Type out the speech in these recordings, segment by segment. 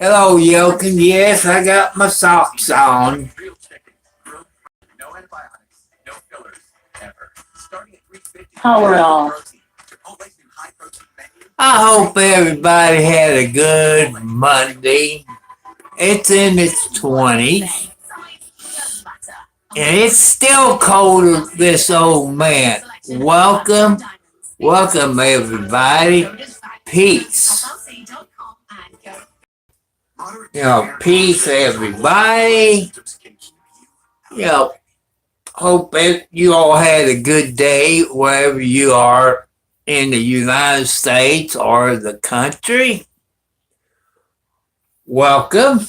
Hello, Yokin. Yes, I got my socks on. Power off. I hope everybody had a good Monday. It's in its 20s, and it's still cold, this old man. Welcome, everybody. Peace. Peace, everybody. Hope you all had a good day wherever you are in the United States or the country. Welcome.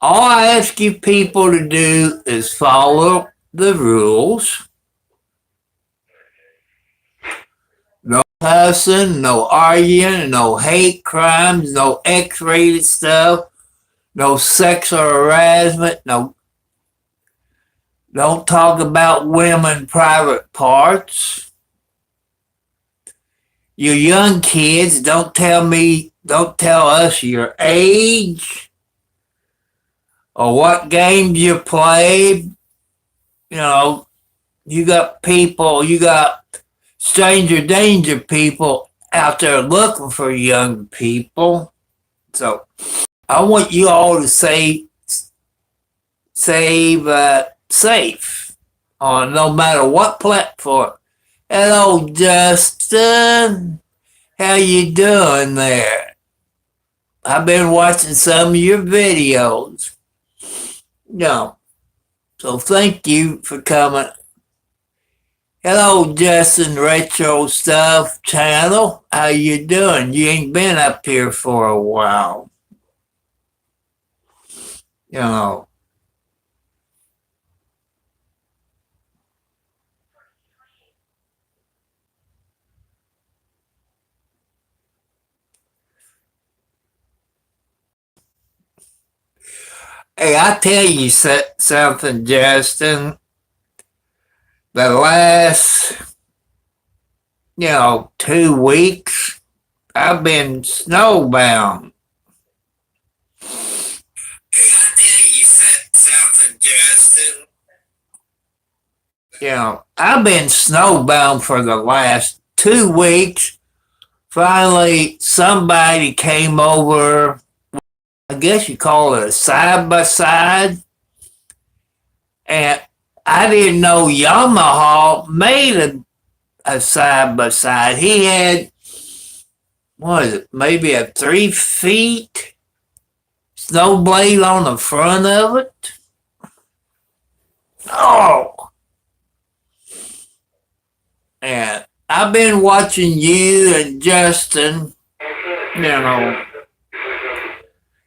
All I ask you people to do is follow the rules. No cussing, no arguing, no hate crimes, no X-rated stuff, no sexual harassment, no. Don't talk about women private parts. You young kids, don't tell us your age or what games you played. You got stranger danger people out there looking for young people. So I want you all to save safe on no matter what platform. Hello, Justin. How you doing there? I've been watching some of your videos. So thank you for coming. Hello, Justin Retro Stuff channel. How you doing? You ain't been up here for a while. Hey, I tell you something, Justin. The last, 2 weeks, I've been snowbound. Hey, I tell you something, Justin. I've been snowbound for the last 2 weeks. Finally, somebody came over. I guess you call it a side-by-side. And I didn't know Yamaha made a side-by-side. He had, maybe a 3 feet snow blade on the front of it. Oh! And I've been watching you and Justin,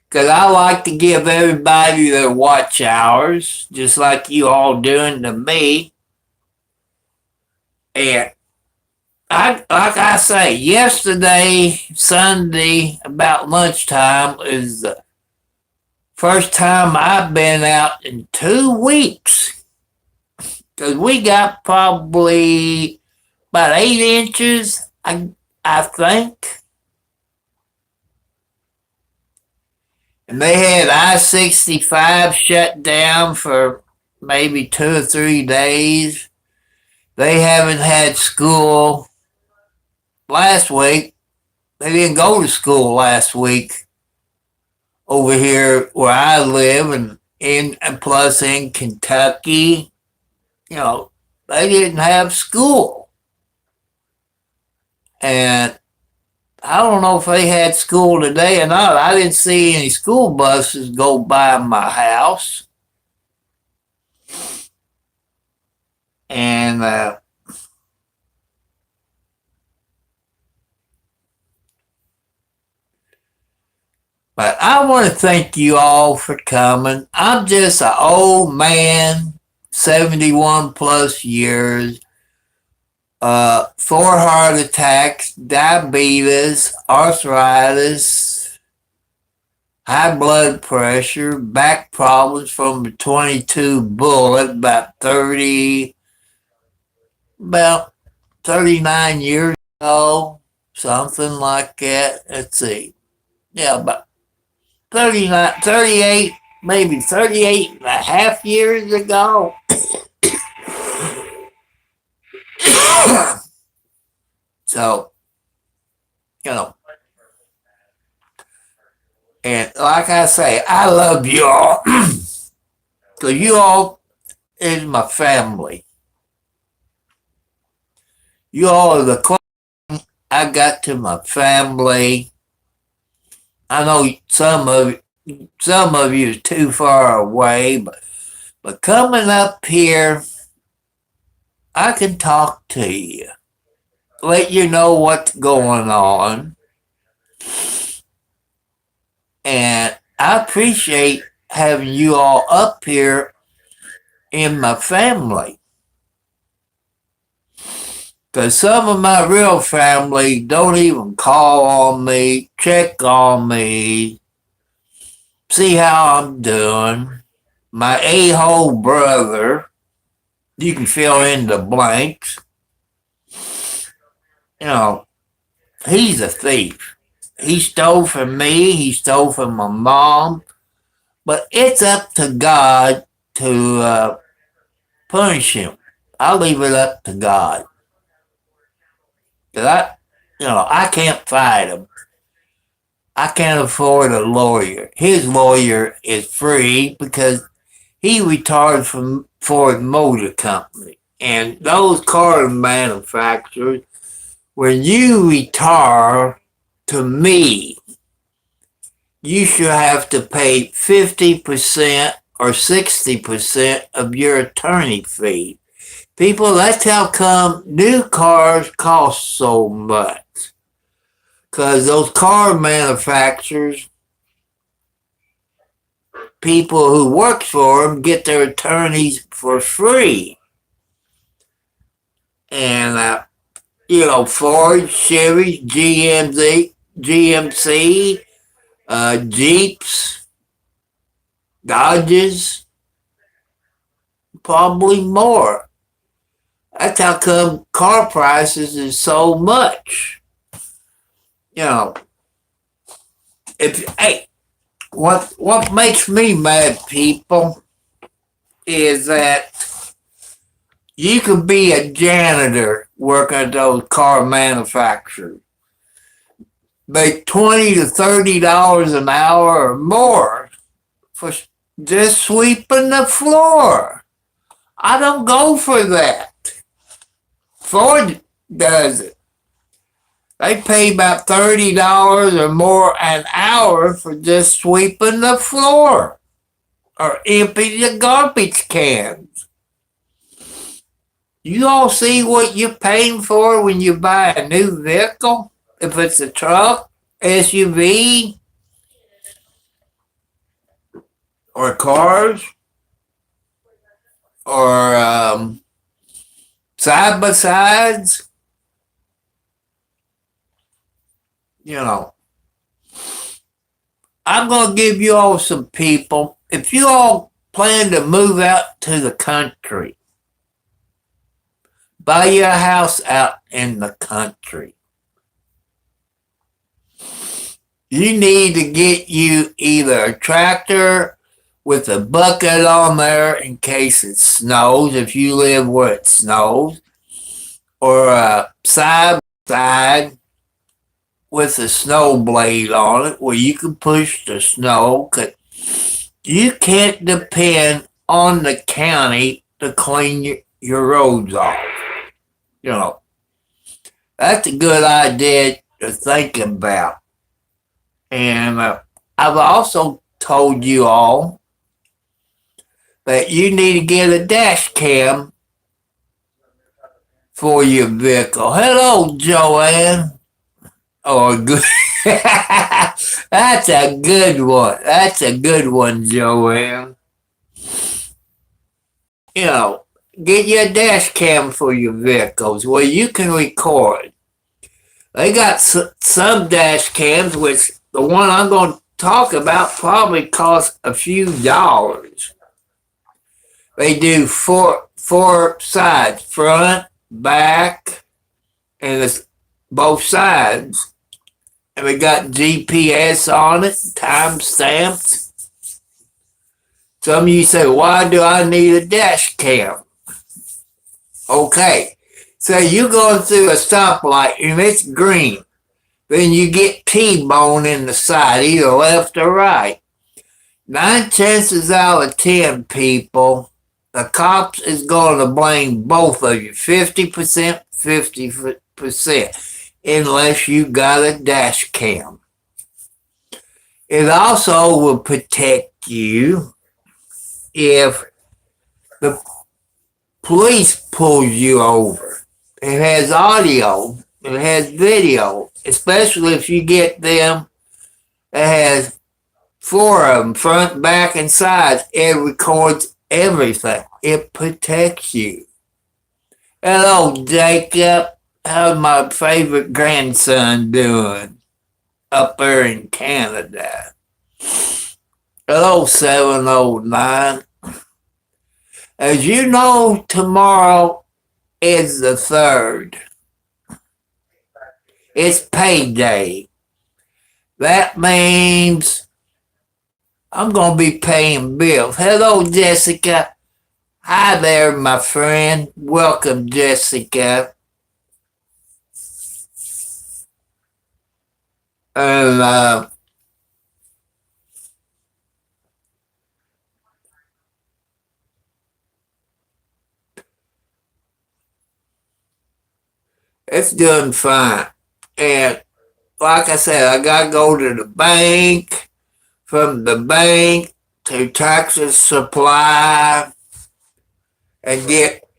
because I like to give everybody their watch hours, just like you all doing to me. And like I say, yesterday, Sunday, about lunchtime, is the first time I've been out in 2 weeks. Because we got probably about 8 inches, I think. And they had I-65 shut down for maybe 2 or 3 days. They haven't had school last week. They didn't go to school last week over here where I live and plus in Kentucky. They didn't have school. And I don't know if they had school today or not. I didn't see any school buses go by my house. And but I want to thank you all for coming. I'm just an old man, 71 plus years, 4 heart attacks, diabetes, arthritis, high blood pressure, back problems from a 22 bullet about 39 years ago, something like that. Let's see. Yeah, about 39, 38, maybe 38 and a half years ago. So, you know, and like I say, I love you all. Because you all is my family. You all are the closest I got to my family. I know some of you is too far away, but coming up here, I can talk to you, let you know what's going on, and I appreciate having you all up here in my family. Because some of my real family don't even call on me, check on me, see how I'm doing. My a-hole brother, you can fill in the blanks. You know, he's a thief. He stole from me, he stole from my mom, but it's up to God to punish him. I'll leave it up to God. Because I can't fight him. I can't afford a lawyer. His lawyer is free because he retired from Ford Motor Company. And those car manufacturers, when you retire, to me, you should have to pay 50% or 60% of your attorney fee. People, that's how come new cars cost so much. Because those car manufacturers, people who work for them, get their attorneys for free. And, Ford, Chevy, GMC, Jeeps, Dodges, probably more. That's how come car prices is so much. What makes me mad, people, is that you could be a janitor working at those car manufacturers, make $20 to $30 an hour or more for just sweeping the floor. I don't go for that. Ford does it. They pay about $30 or more an hour for just sweeping the floor or emptying the garbage cans. You all see what you're paying for when you buy a new vehicle? If it's a truck, SUV, or cars, or side by sides. I'm going to give you all some people. If you all plan to move out to the country, buy your house out in the country, you need to get you either a tractor with a bucket on there in case it snows, if you live where it snows, or a side by side with a snow blade on it where you can push the snow. Cause you can't depend on the county to clean your roads off. That's a good idea to think about. And I've also told you all that you need to get a dash cam for your vehicle. Hello, Joanne. Oh, good. That's a good one. That's a good one, Joanne. You know, get your dash cam for your vehicles where you can record. They got some dash cams, which the one I'm going to talk about probably costs a few dollars. They do four sides, front, back, and it's both sides. And we got GPS on it, time stamps. Some of you say, why do I need a dash cam? Okay, so you're going through a stoplight and it's green. Then you get T-bone in the side, either left or right. 9 chances out of 10 people, the cops is going to blame both of you, 50%, 50%, unless you got a dash cam. It also will protect you if the police pulls you over. It has audio, it has video, especially if you get them that has 4 of them, front, back, and sides. It records everything. It protects you. Hello, Jacob. How's my favorite grandson doing up there in Canada? Hello, 709. As you know, tomorrow is the 3rd. It's payday. That means I'm going to be paying bills. Hello, Jessica. Hi there, my friend. Welcome, Jessica. And it's doing fine. And like I said, I got to go to the bank, from the bank to Tractor Supply, and get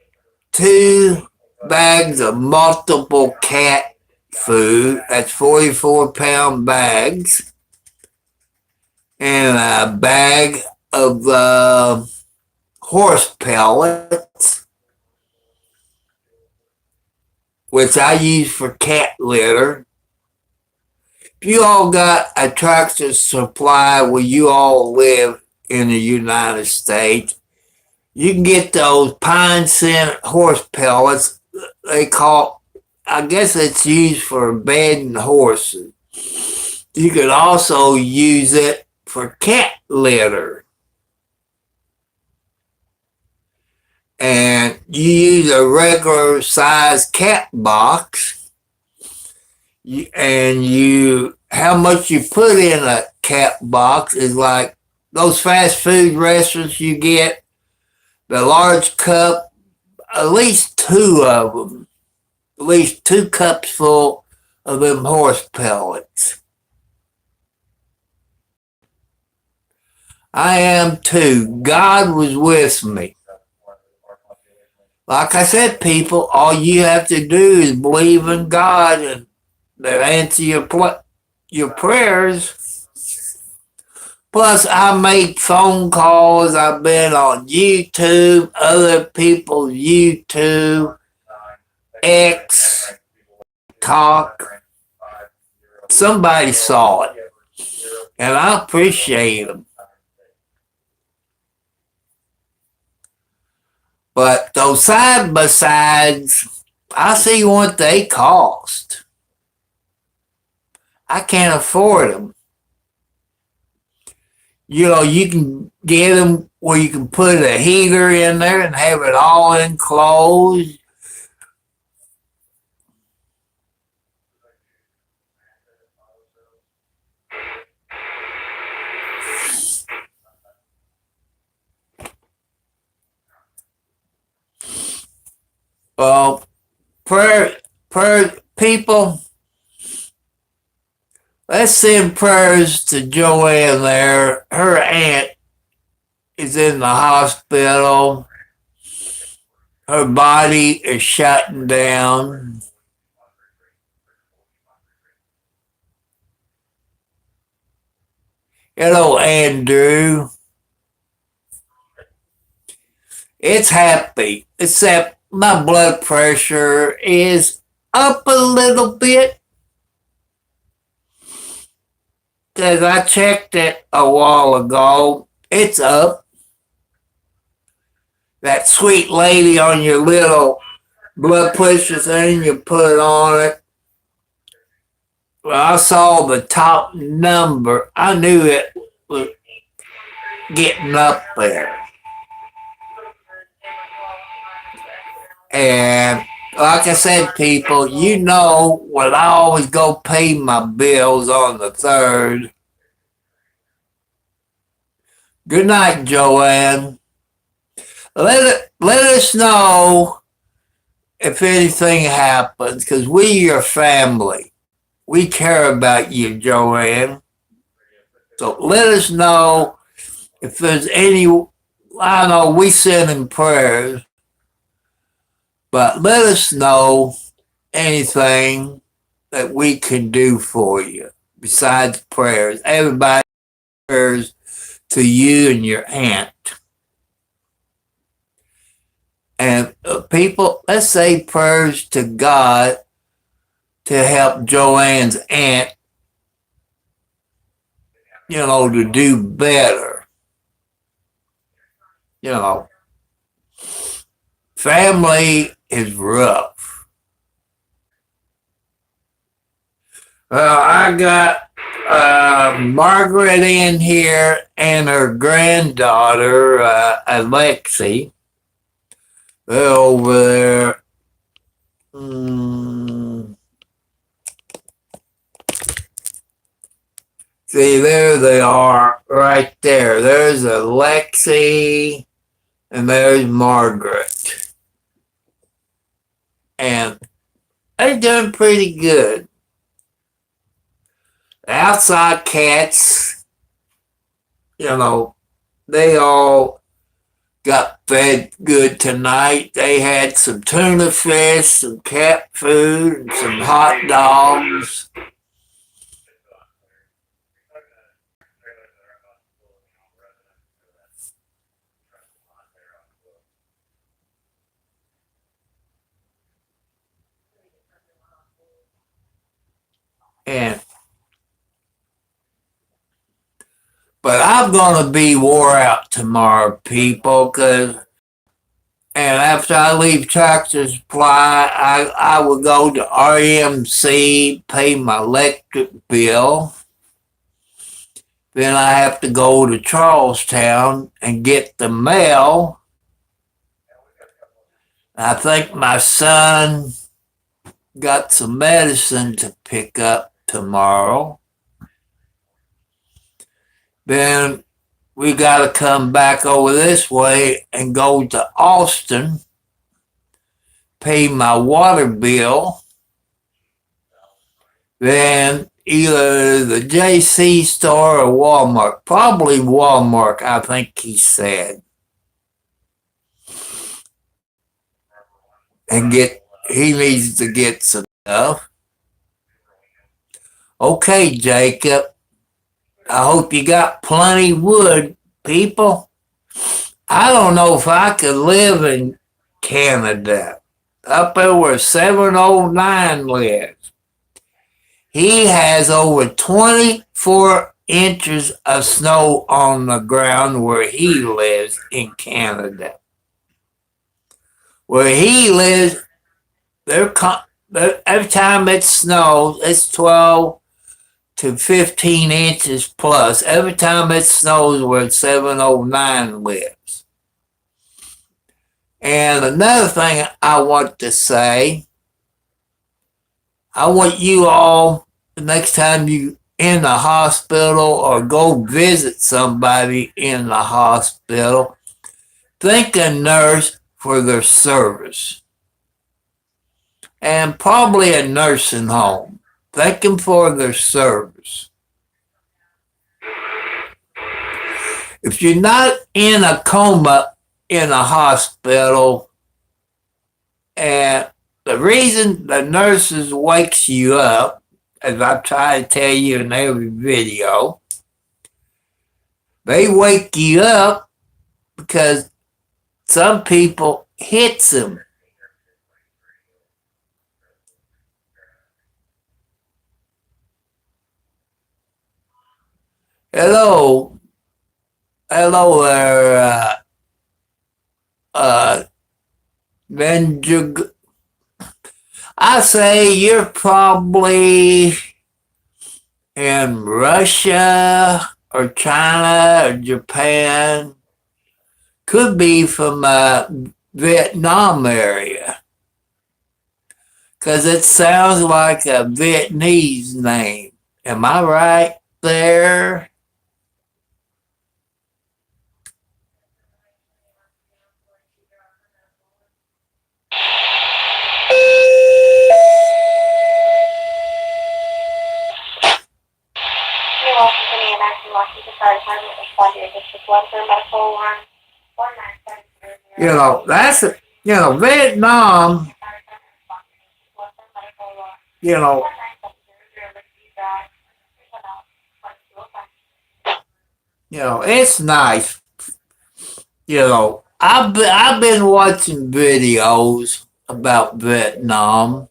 2 bags of multiple cat food. That's 44-pound bags. And a bag of horse pellets, which I use for cat litter. If you all got a Tractor Supply where you all live in the United States, you can get those pine scent horse pellets. They call, I guess it's used for bedding horses. You could also use it for cat litter. And you use a regular size cat box, and how much you put in a cat box is like those fast food restaurants you get, the large cup, at least 2 of them, at least 2 cups full of them horse pellets. I am too. God was with me. Like I said, people, all you have to do is believe in God and they'll answer your prayers. Plus, I make phone calls. I've been on YouTube, other people's YouTube, X, Talk. Somebody saw it, and I appreciate them. But those side-by-sides, I see what they cost. I can't afford them. You know, you can get them where you can put a heater in there and have it all enclosed. Per people, Let's send prayers to Joanne there. Her aunt is in the hospital. Her body is shutting down. Hello, Andrew. It's happy, except my blood pressure is up a little bit. Because I checked it a while ago. It's up. That sweet lady on your little blood pressure thing, you put on it. When I saw the top number, I knew it was getting up there. And like I said, people, you know when I always go pay my bills on the 3rd. Good night, Joanne. Let us know if anything happens, because we your family. We care about you, Joanne. So let us know if there's any. I know we send in prayers, but let us know anything that we can do for you besides prayers. Everybody prayers to you and your aunt. And people, let's say prayers to God to help Joanne's aunt, to do better. Family is rough. Well, I got Margaret in here and her granddaughter, Alexi. They're over there. See, there they are, right there. There's Alexi, and there's Margaret. And they're doing pretty good. The outside cats, they all got fed good tonight. They had some tuna fish, some cat food, and some hot dogs. But I'm going to be wore out tomorrow, people, and after I leave Tractor Supply, I will go to RMC, pay my electric bill. Then I have to go to Charlestown and get the mail. I think my son got some medicine to pick up tomorrow. Then we got to come back over this way and go to Austin, pay my water bill. Then either the JC store or Walmart, probably Walmart, I think he said. And he needs to get some stuff. Okay, Jacob. I hope you got plenty wood, people. I don't know if I could live in Canada. Up there where 709 lives. He has over 24 inches of snow on the ground where he lives in Canada. Where he lives, every time it snows, it's 12 to 15 inches plus. Every time it snows where 709 lives. And another thing I want to say, I want you all, the next time you in the hospital or go visit somebody in the hospital, thank a nurse for their service. And probably a nursing home. Thank them for their service. If you're not in a coma in a hospital, and the reason the nurses wakes you up, as I try to tell you in every video, they wake you up because some people hits them. Hello, hello there, Benjug. I say you're probably in Russia or China or Japan. Could be from Vietnam area. Because it sounds like a Vietnamese name. Am I right there? You know, that's, Vietnam, you know, it's nice. I've been watching videos about Vietnam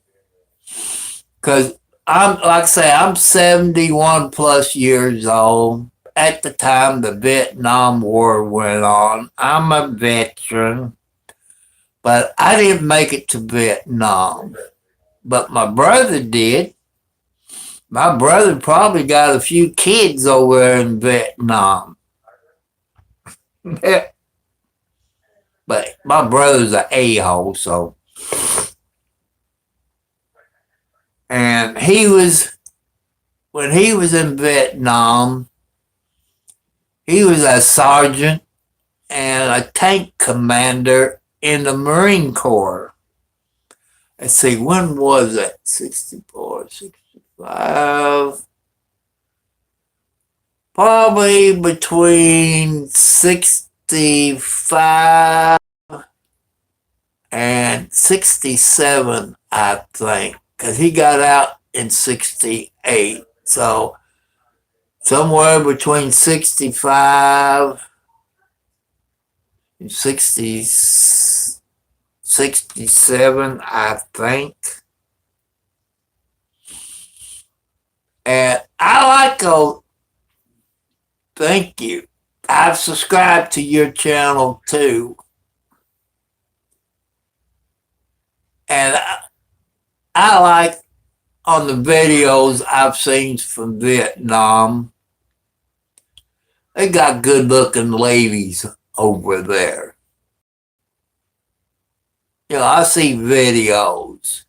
because I'm 71 plus years old. At the time the Vietnam War went on, I'm a veteran, but I didn't make it to Vietnam. But my brother did. My brother probably got a few kids over there in Vietnam. But my brother's an a-hole, so. And when he was in Vietnam, he was a sergeant and a tank commander in the Marine Corps. Let's see, when was it? 64, 65. Probably between 65 and 67, I think, because he got out in 68. So somewhere between 65 and 67, I think. And I like thank you. I've subscribed to your channel too. And I like on the videos I've seen from Vietnam, they got good looking ladies over there. I see videos.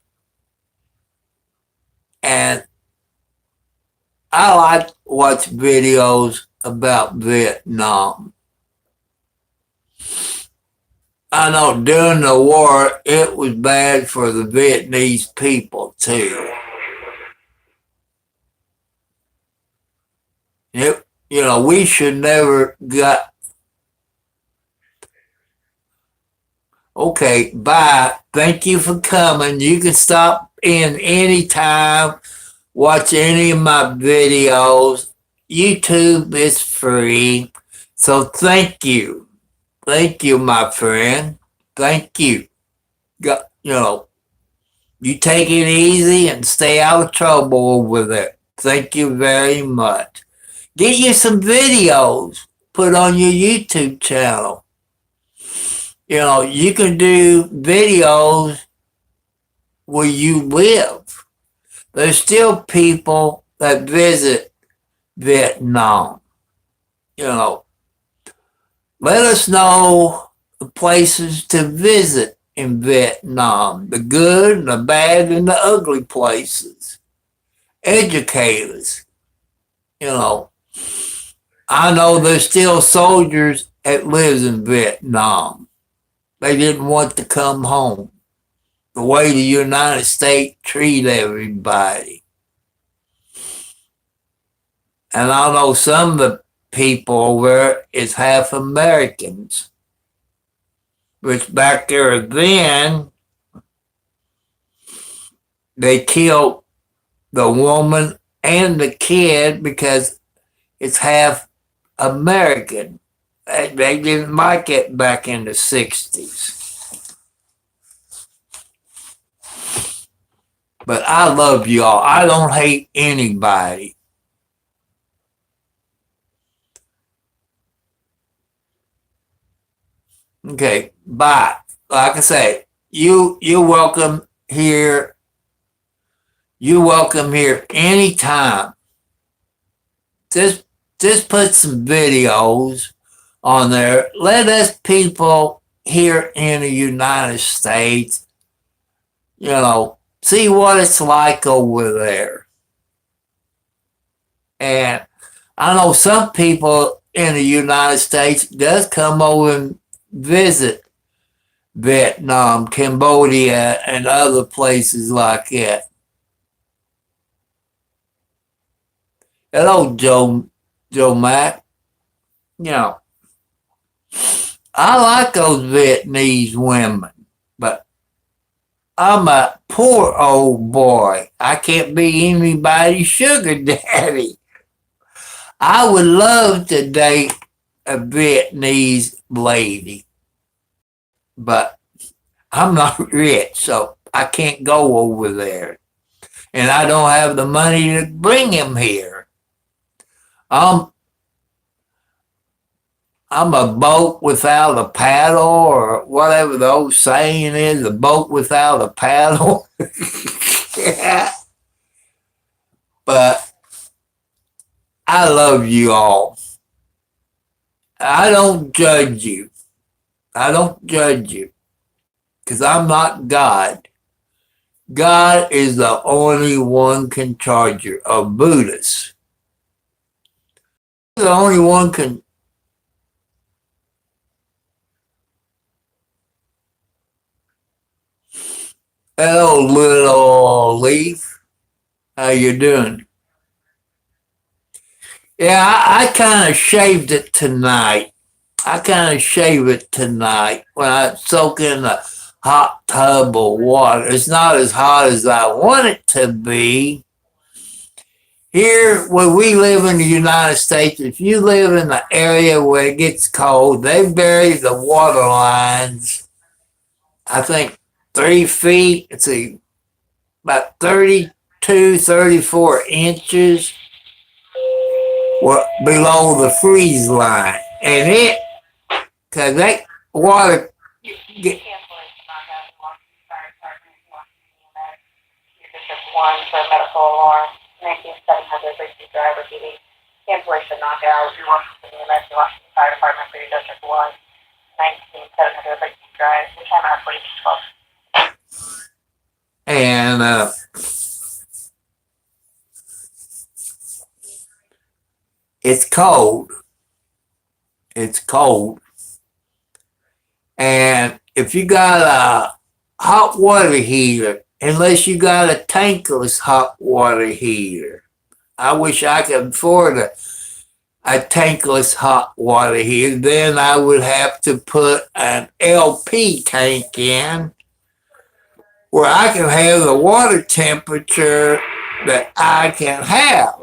And I like to watch videos about Vietnam. I know during the war, it was bad for the Vietnamese people too. We should never got. Okay, bye. Thank you for coming. You can stop in anytime, watch any of my videos. YouTube is free. So thank you. Thank you, my friend. Thank you. You take it easy and stay out of trouble over there. Thank you very much. Get you some videos, put on your YouTube channel. You can do videos where you live. There's still people that visit Vietnam. Let us know the places to visit in Vietnam, the good, the bad, and the ugly places. Educate us. I know there's still soldiers that lives in Vietnam. They didn't want to come home. The way the United States treat everybody. And I know some of the people over is half Americans, which back there then, they killed the woman and the kid because it's half American. They didn't like it back in the 60s. But I love y'all. I don't hate anybody. Okay, bye. Like I say, you're welcome here. You're welcome here anytime. Just put some videos on there. Let us people here in the United States, see what it's like over there. And I know some people in the United States does come over and visit Vietnam, Cambodia, and other places like that. Hello, Joe Mack. I like those Vietnamese women, but I'm a poor old boy. I can't be anybody's sugar daddy. I would love to date a Vietnamese lady, but I'm not rich, so I can't go over there. And I don't have the money to bring him here. I'm a boat without a paddle, or whatever the old saying is, a boat without a paddle. Yeah. But I love you all. I don't judge you. I don't judge you because I'm not God. God is the only one can charge you, a Buddhist. The only one can. Hello, little leaf. How you doing? Yeah, I kind of shaved it tonight. I kind of shave it tonight when I soak in the hot tub of water. It's not as hot as I want it to be. Here, where we live in the United States, if you live in the area where it gets cold, they bury the water lines, I think 3 feet, about 32, 34 inches below the freeze line. And because that water get, One for a medical alarm, 19700 Bridgeview Drive, or TV. Cancellation knockout, Washington EMS, Washington Fire Department for your District 1, 19700 Bridgeview Drive, which time out 4212. and it's cold. It's cold. And if you got a hot water heater, unless you got a tankless hot water heater, I wish I could afford a tankless hot water heater. Then I would have to put an LP tank in where I can have the water temperature that I can have.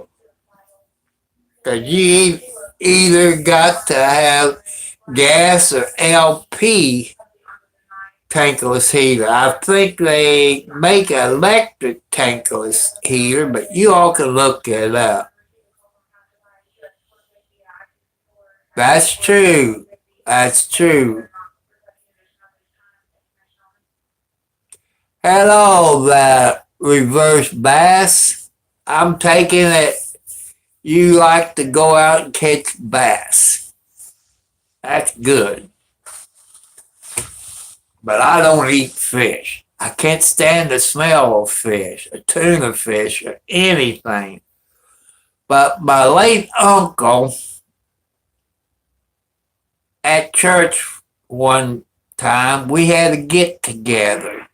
Because you either got to have gas or LP tankless heater. I think they make an electric tankless heater, but you all can look it up. That's true. That's true. Hello, the reverse bass. I'm taking it you like to go out and catch bass. That's good. But I don't eat fish. I can't stand the smell of fish, or tuna fish, or anything. But my late uncle at church one time, we had a get together.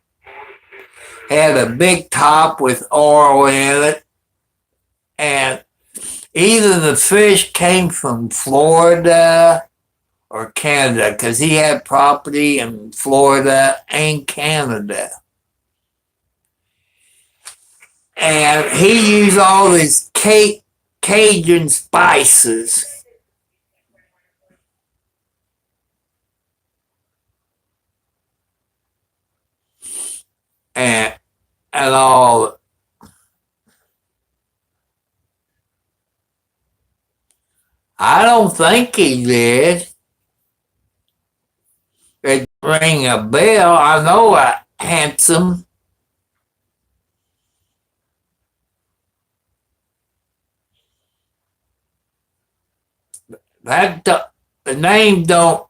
Had a big top with oil in it, and either the fish came from Florida or Canada, because he had property in Florida and Canada. And he used all these Cajun spices. And all. I don't think he did. It ring a bell. I know a Handsome. The name don't.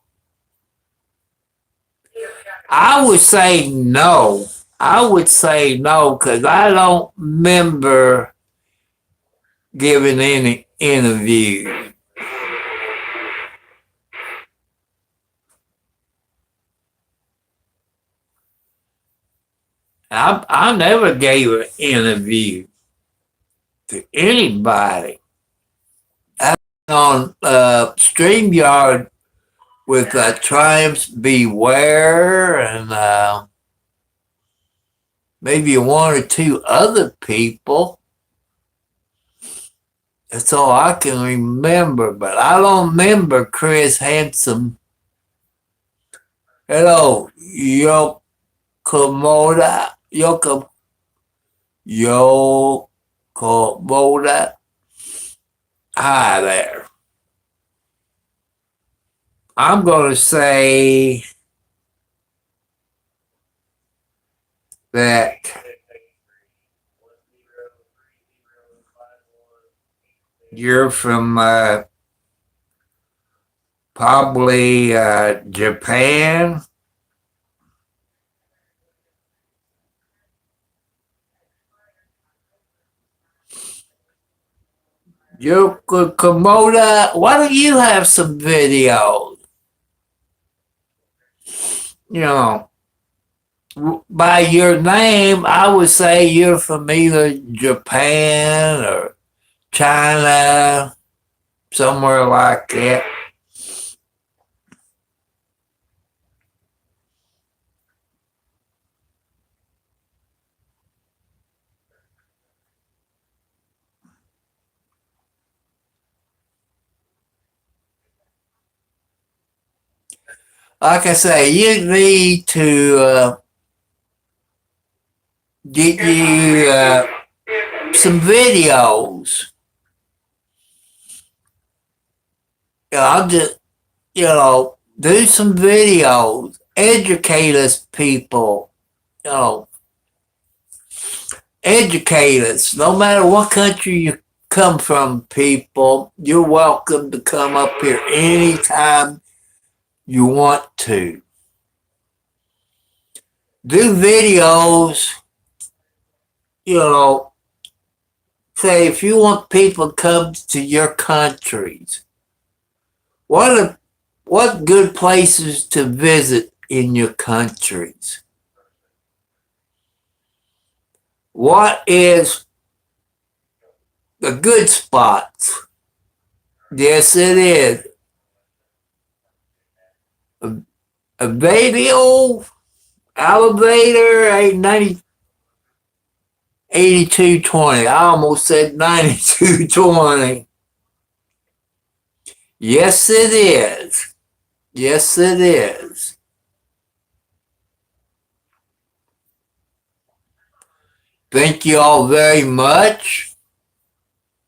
I would say no. I would say no because I don't remember giving any interview. I never gave an interview to anybody. I've been on StreamYard with Triumphs Beware and maybe one or two other people. That's all I can remember, but I don't remember Chris Handsome. Hello, Yokomoda. Yokomoda. Hi there. I'm going to say that you're from probably Japan. Yokomoda, why don't you have some videos? You know, by your name, I would say you're from either Japan or China, somewhere like that. Like I say, you need to get you some videos. I'll just, do some videos, educate us, people. Educate us. No matter what country you come from, people, you're welcome to come up here anytime you want to. Do videos, say if you want people to come to your countries, what good places to visit in your countries? What is the good spots? Yes, it is. A video elevator 8220. I almost said 9220. Yes, it is. Yes, it is. Thank you all very much.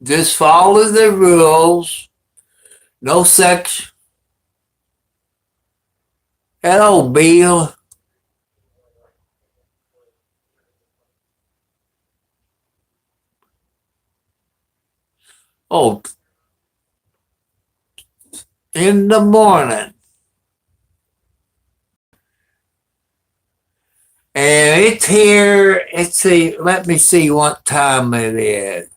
Just follow the rules. No sex. Hello, Bill. Oh, in the morning. And it's here, let me see what time it is.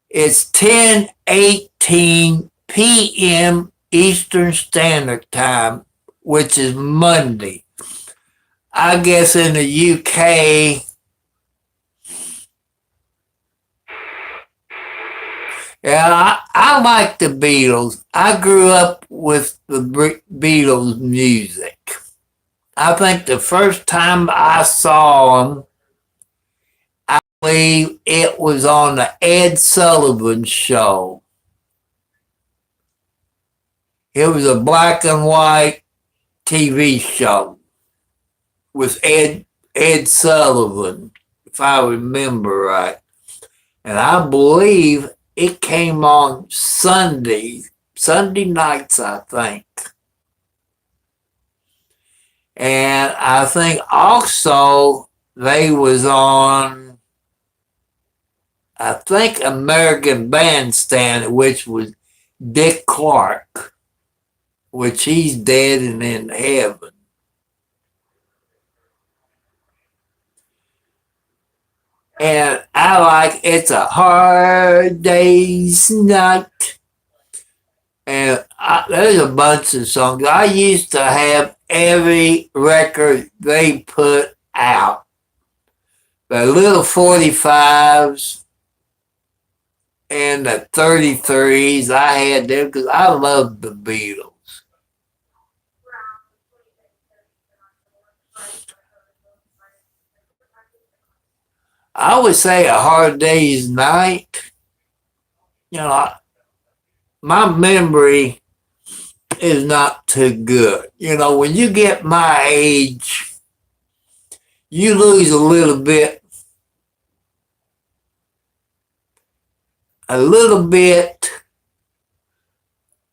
It's 10:18 p.m. Eastern Standard Time, which is Monday. I guess in the UK, Yeah, I like the Beatles. I grew up with the Beatles music. I think the first time I saw them, I believe it was on the Ed Sullivan Show. It was a black and white TV show with Ed Sullivan, if I remember right. And I believe it came on Sunday nights, I think. And I think also they was on, I think, American Bandstand, which was Dick Clark, which he's dead and in heaven. And I like It's a Hard Day's Night. And there's a bunch of songs. I used to have every record they put out. The little 45s and the 33s, I had them because I loved the Beatles. I would say A Hard Day's Night. You know, my memory is not too good. You know, when you get my age, you lose a little bit.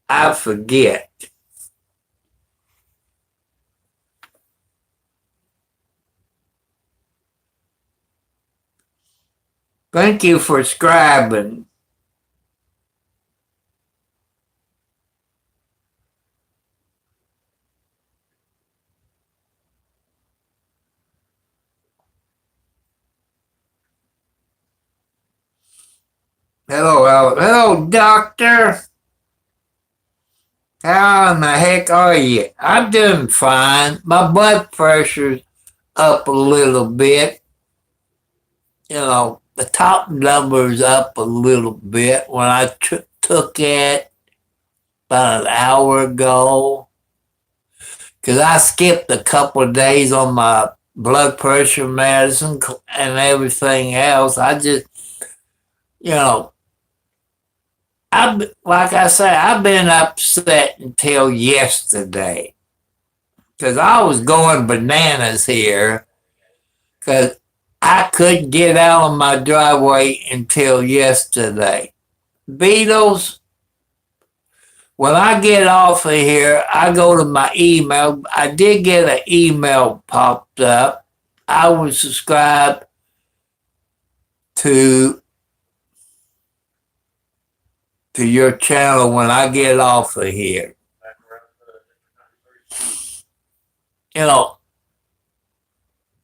I forget. Thank you for scribing. Hello, doctor. How in the heck are you? I'm doing fine. My blood pressure's up a little bit. You know, the top number's up a little bit when I took it about an hour ago. Because I skipped a couple of days on my blood pressure medicine and everything else. I just, you know, like I say, I've been upset until yesterday because I was going bananas here because I couldn't get out of my driveway until yesterday. Beatles, when I get off of here, I go to my email. I did get an email popped up. I was subscribed to your channel when I get off of here. You know,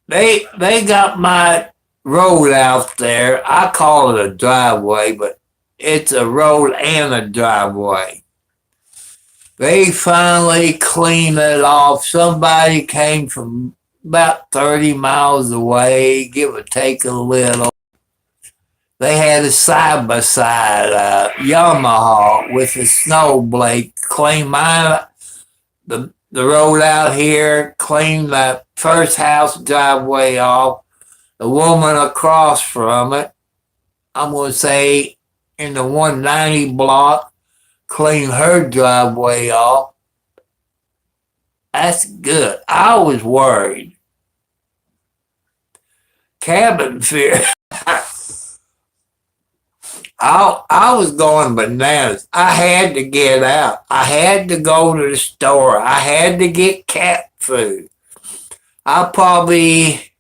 they got my road out there. I call it a driveway, but it's a road and a driveway. They finally cleaned it off. Somebody came from about 30 miles away, give or take a little. They had a side-by-side Yamaha with a snow blade clean the road out here, clean the first house driveway off. The woman across from it, I'm going to say in the 190 block, clean her driveway off. That's good. I was worried. Cabin fever. I was going bananas. I had to get out. I had to go to the store. I had to get cat food. I probably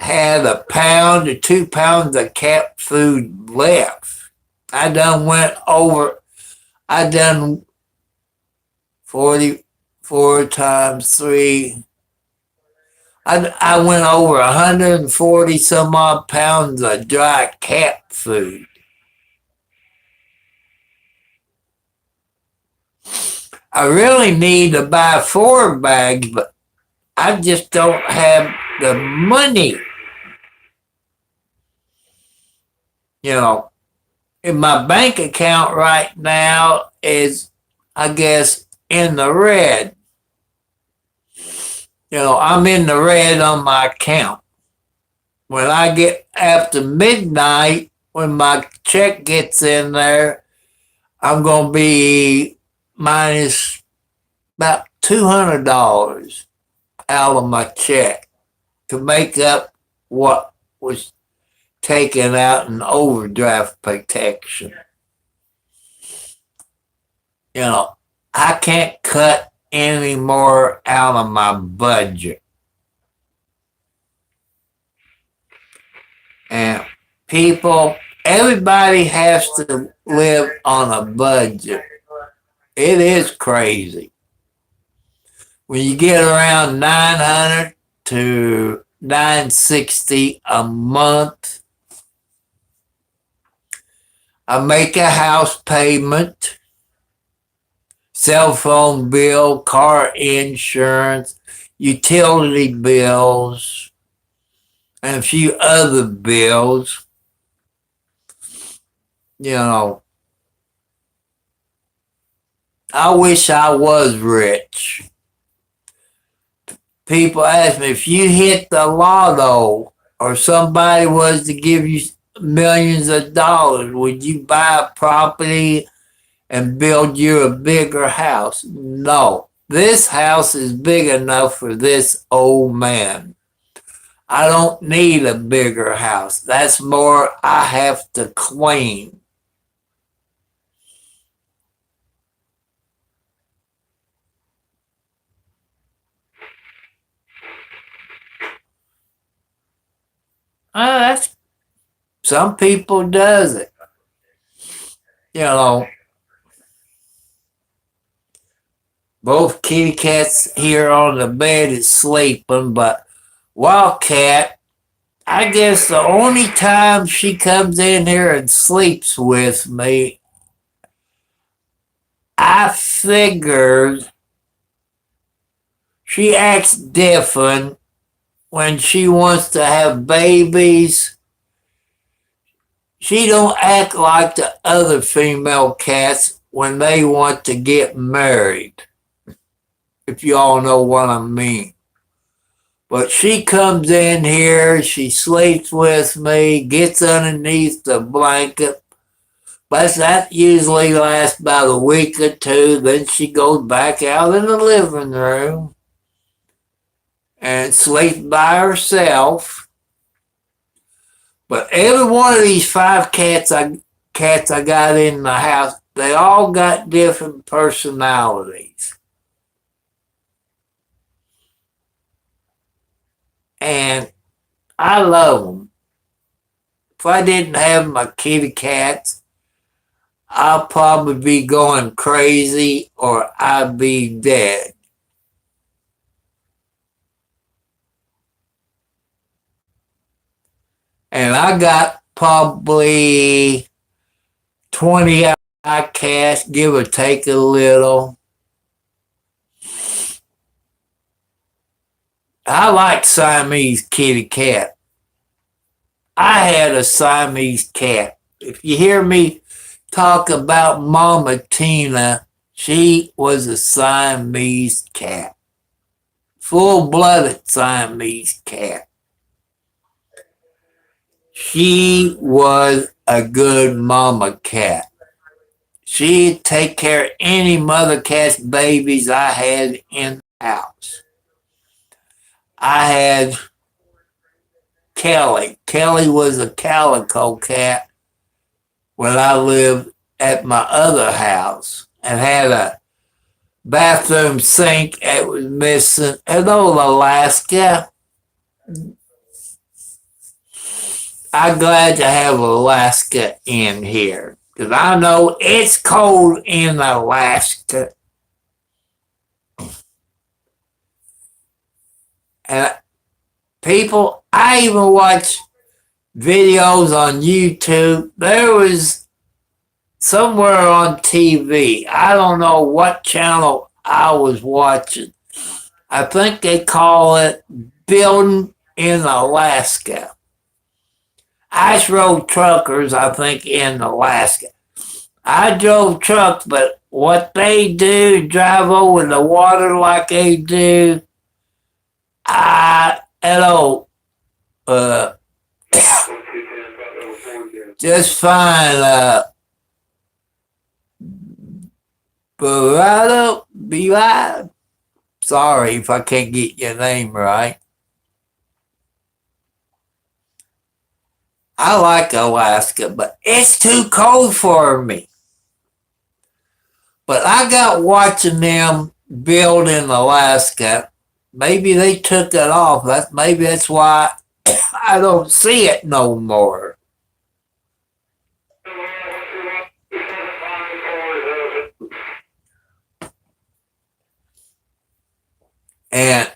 had a pound to 2 pounds of cat food left. I done 44 times 3. I went over 140 some odd pounds of dry cat food. I really need to buy 4 bags, but I just don't have the money. You know, And my bank account right now is, I guess, in the red. I'm in the red on my account. When I get after midnight, when my check gets in there, I'm going to be minus about $200 out of my check to make up what was taken out in overdraft protection. I can't cut any more out of my budget. And everybody has to live on a budget. It is crazy. When you get around 900 to 960 a month, I make a house payment, cell phone bill, car insurance, utility bills, and a few other bills. I wish I was rich. People ask me, if you hit the lotto or somebody was to give you millions of dollars, would you buy a property and build you a bigger house? No. This house is big enough for this old man. I don't need a bigger house. That's more I have to clean. That's some people does it. Both kitty cats here on the bed is sleeping, but Wildcat, I guess the only time she comes in here and sleeps with me, I figured she acts different when she wants to have babies. She don't act like the other female cats when they want to get married, if you all know what I mean. But she comes in here, she sleeps with me, gets underneath the blanket, but that usually lasts about a week or two. Then she goes back out in the living room and sleeps by herself. But every one of these 5 cats I got in the house, they all got different personalities. And I love them. If I didn't have my kitty cats, I'll probably be going crazy or I'd be dead. And I got probably 20 cats, give or take a little. I like Siamese kitty cat. I had a Siamese cat. If you hear me talk about Mama Tina, she was a Siamese cat. Full-blooded Siamese cat. She was a good mama cat. She'd take care of any mother cat's babies I had in the house. I had Kelly. Kelly was a calico cat when I lived at my other house and had a bathroom sink that was missing. Hello, Alaska. I'm glad to have Alaska in here because I know it's cold in Alaska. And people, I even watch videos on YouTube. There was somewhere on TV, I don't know what channel I was watching. I think they call it Building in Alaska. ice road truckers, I think, in Alaska. I drove trucks, but what they do, drive over the water like they do, hello, uh, just fine, Barado, be sorry if I can't get your name right. I like Alaska, but it's too cold for me. But I got watching them build in Alaska. Maybe they took it off. Maybe that's why I don't see it no more. And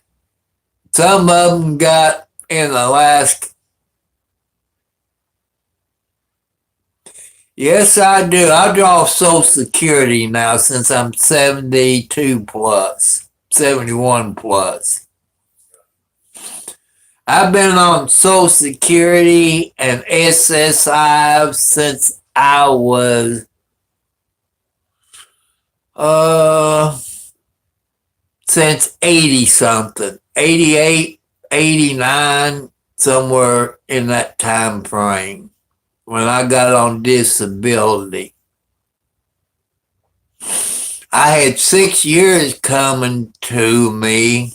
some of them got in Alaska. Yes, I do. I draw Social Security now since I'm 72 plus, 71 plus. I've been on Social Security and SSI since I was since 80 something, 88, 89, somewhere in that time frame when I got on disability. I had 6 years coming to me,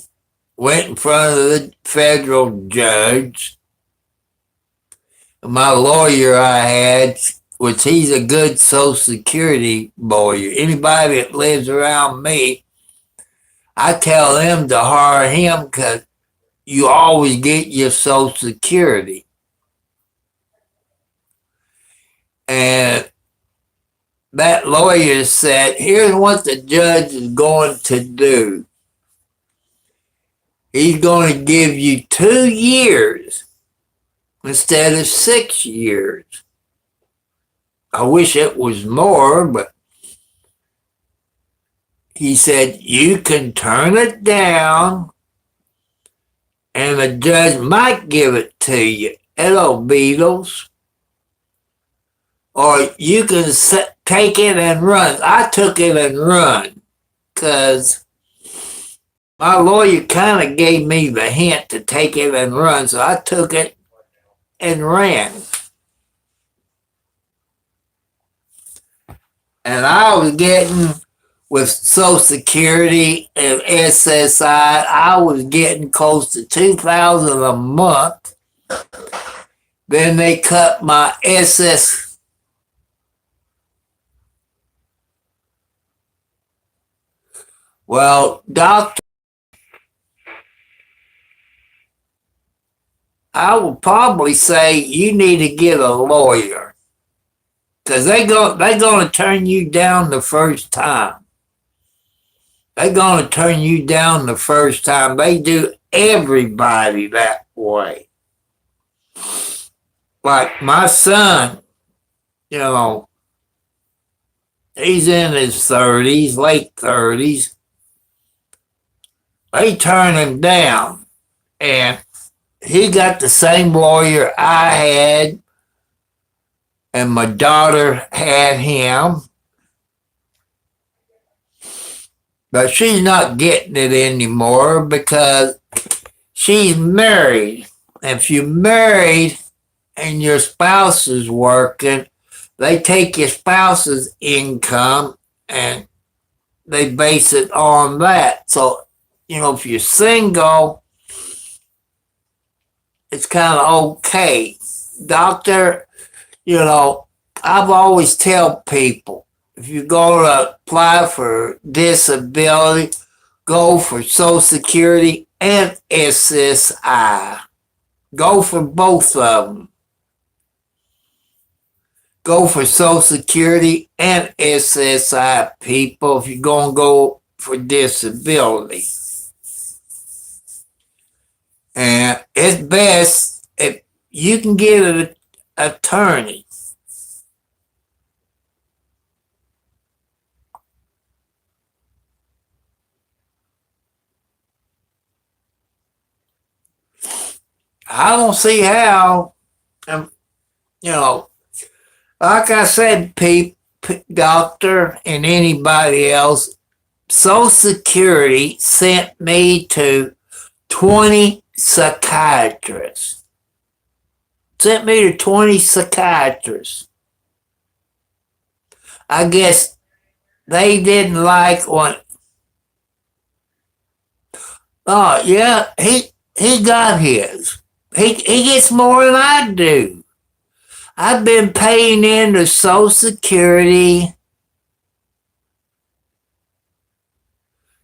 went in front of the federal judge. My lawyer I had, which he's a good Social Security lawyer. Anybody that lives around me, I tell them to hire him because you always get your Social Security. And that lawyer said, here's what the judge is going to do. He's going to give you 2 years instead of 6 years. I wish it was more, but he said, you can turn it down and the judge might give it to you. Hello, Beatles. Or you can take it and run. I took it and run because my lawyer kind of gave me the hint to take it and run. So I took it and ran. And I was getting, with Social Security and SSI, I was getting close to $2,000 a month. Then they cut my Well, doctor, I would probably say you need to get a lawyer because they're going to turn you down the first time. They're going to turn you down the first time. They do everybody that way. Like my son, he's in his 30s, late 30s. They turn him down. And he got the same lawyer I had, and my daughter had him. But she's not getting it anymore because she's married. If you're married and your spouse is working, they take your spouse's income and they base it on that. So, if you're single, it's kind of okay. Doctor, I've always tell people, if you're going to apply for disability, go for Social Security and SSI. Go for both of them. Go for Social Security and SSI, people, if you're going to go for disability. And it's best if you can get an attorney. I don't see how You know, like I said, doctor, and anybody else, Social Security sent me to 20 psychiatrists. Sent me to 20 psychiatrists. I guess they didn't like what. Oh yeah, he got his. He gets more than I do. I've been paying into Social Security.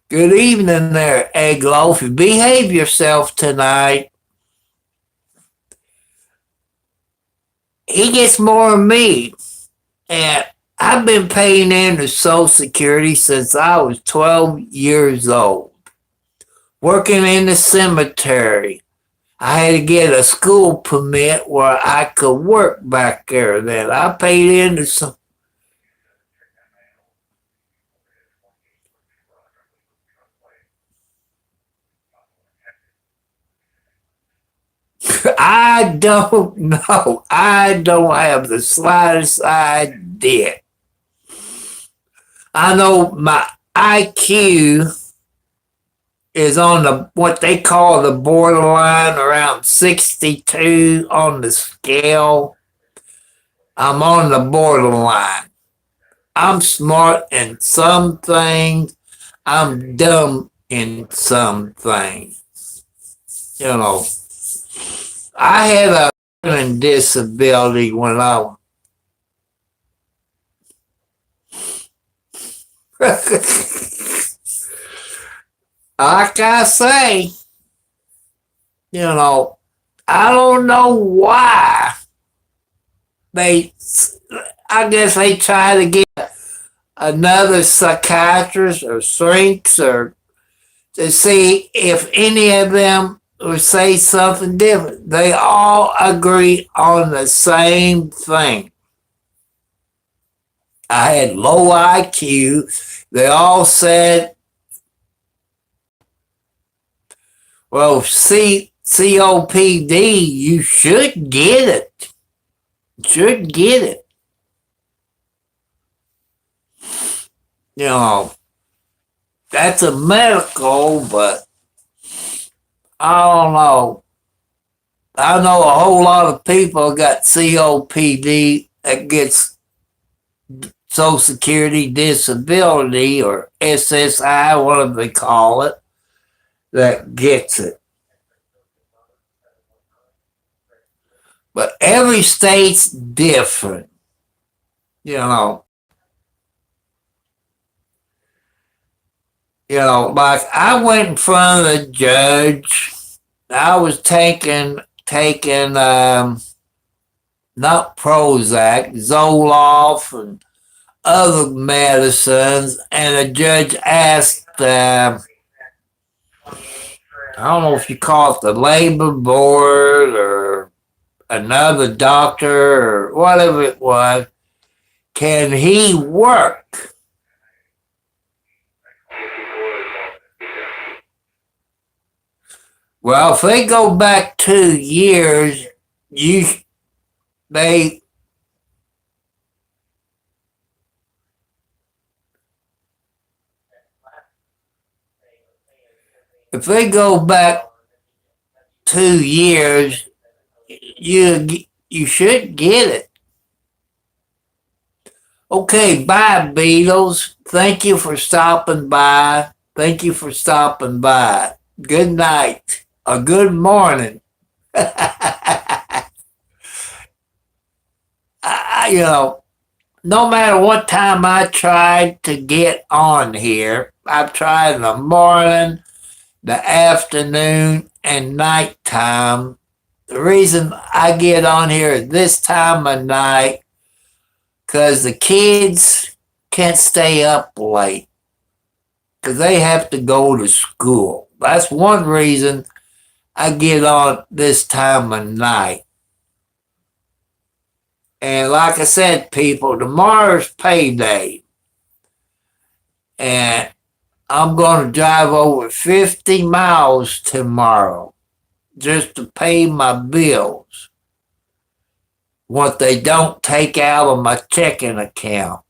Good evening there, Egg Loaf. Behave yourself tonight. He gets more than me. And I've been paying into Social Security since I was 12 years old. Working in the cemetery. I had to get a school permit where I could work back there. Then I paid into some. I don't know. I don't have the slightest idea. I know my IQ is on the what they call the borderline, around 62 on the scale. I'm on the borderline. I'm smart in some things. I'm dumb in some things. You know, I had a learning disability when I like I say, you know, I don't know why they, I guess they try to get another psychiatrist or shrinks or to see if any of them would say something different. They all agree on the same thing. I had low IQ. They all said, well, COPD, you should get it. Should get it. You know, that's a medical, but I don't know. I know a whole lot of people got COPD that gets Social Security disability or SSI, whatever they call it, that gets it. But every state's different, you know. You know, like I went in front of the judge. I was taking not Prozac, Zoloft, and other medicines, and the judge asked, I don't know if you call it the labor board or another doctor or whatever it was, can he work? Well, if they go back 2 years, you they if they go back 2 years, you should get it. Okay, bye, Beatles. Thank you for stopping by. Thank you for stopping by. Good night or good morning. You know, no matter what time I tried to get on here, I've tried in the morning, the afternoon, and nighttime. The reason I get on here at this time of night because the kids can't stay up late because they have to go to school. That's one reason I get on this time of night. And like I said, people, tomorrow's payday. And I'm going to drive over 50 miles tomorrow just to pay my bills. what they don't take out of my checking account.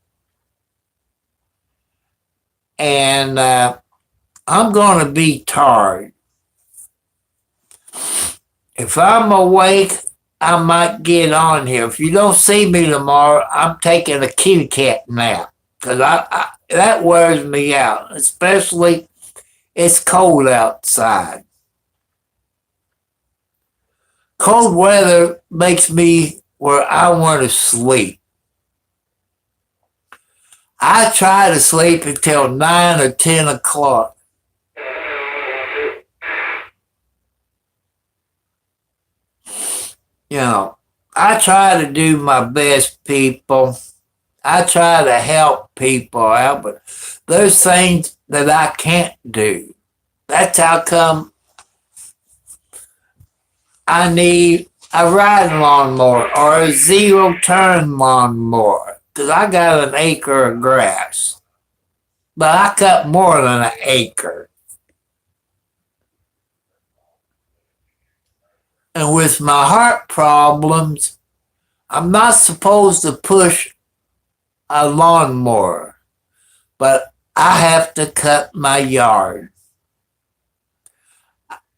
And I'm going to be tired. If I'm awake, I might get on here. If you don't see me tomorrow, I'm taking a kitty cat nap because that wears me out, especially it's cold outside. Cold weather makes me where I want to sleep. I try to sleep until 9 or 10 o'clock. You know, I try to do my best, people. I try to help people out, but there's things that I can't do. That's how come I need a riding lawnmower or a zero turn lawnmower because I got an acre of grass, but I cut more than an acre. And with my heart problems, I'm not supposed to push a lawnmower, but I have to cut my yard.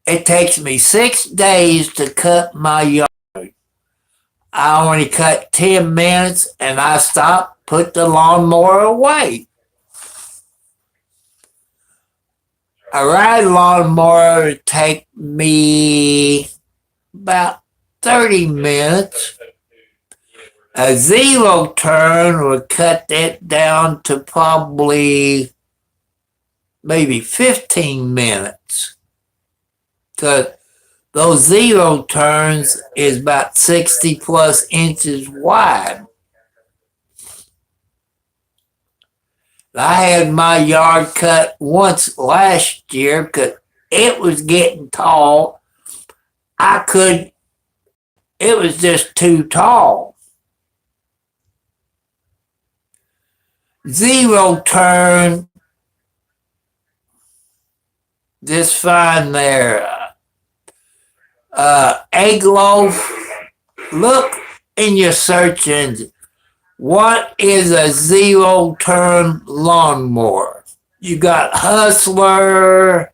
It takes me 6 days to cut my yard. I only cut 10 minutes and I stop, put the lawnmower away. A ride lawnmower would take me about 30 minutes. A zero turn would cut that down to probably maybe 15 minutes. Because those zero turns is about 60 plus inches wide. I had my yard cut once last year because it was getting tall. It was just too tall. Zero turn, just fine there. Egg loaf, look in your search engine. What is a zero turn lawnmower? You got Hustler,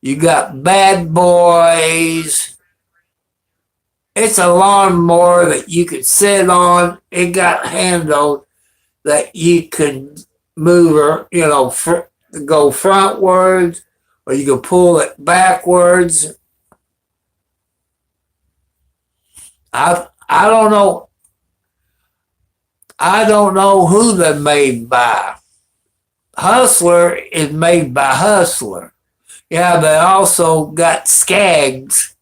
you got Bad Boys. It's a lawnmower that you can sit on. It got handles that you can move her, go frontwards, or you can pull it backwards. I don't know. I don't know who they're made by. Hustler is made by Hustler. Yeah, they also got Skaggs.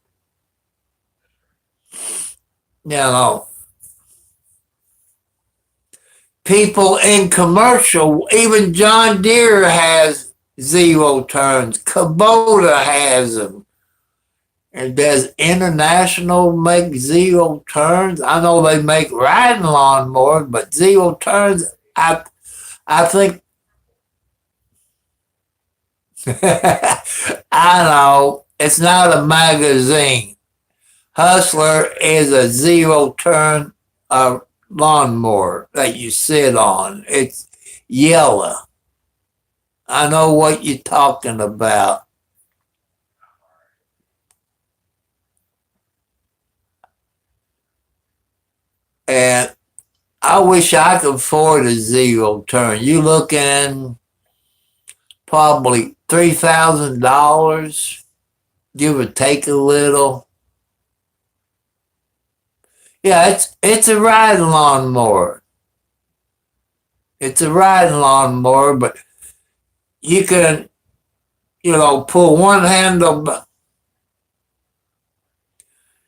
People in commercial, even John Deere has zero turns. Kubota has them. And does International make zero turns? I know they make riding lawnmowers, but zero turns, I think I know it's not a magazine. Hustler is a zero turn lawnmower that you sit on. It's yellow. I know what you're talking about. And I wish I could afford a zero turn. You looking probably $3,000, give or take a little. Yeah, it's a riding lawnmower. It's a riding lawnmower, but you can, pull one handle.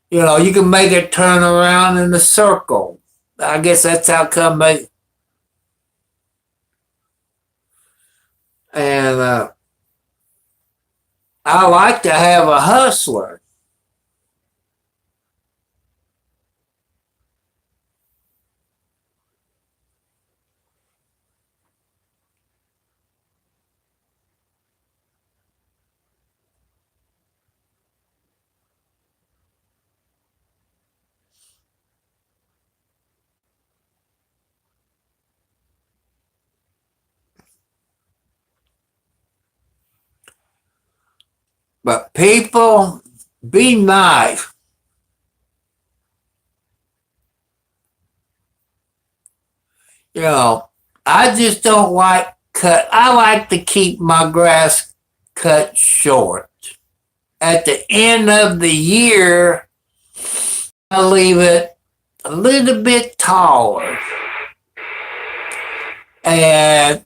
You can make it turn around in a circle. I guess that's how come they. And I like to have a Hustler. But people, be nice. You know, I just don't like cut. I like to keep my grass cut short. At the end of the year, I leave it a little bit taller. And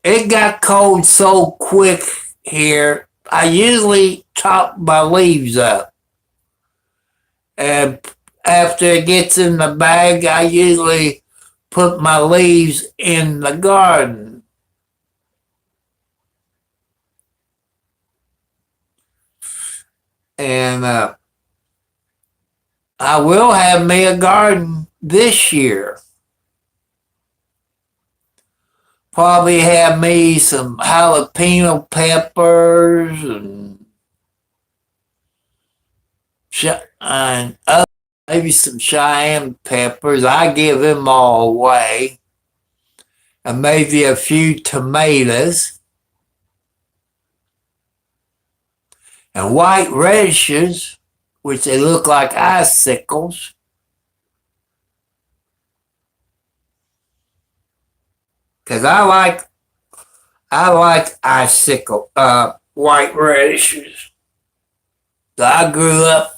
it got cold so quick here. I usually chop my leaves up. And after it gets in the bag, I usually put my leaves in the garden. And I will have me a garden this year. Probably have me some jalapeno peppers and maybe some Cheyenne peppers. I give them all away. And maybe a few tomatoes. And white radishes, which they look like icicles. Because I like icicle white radishes. So I grew up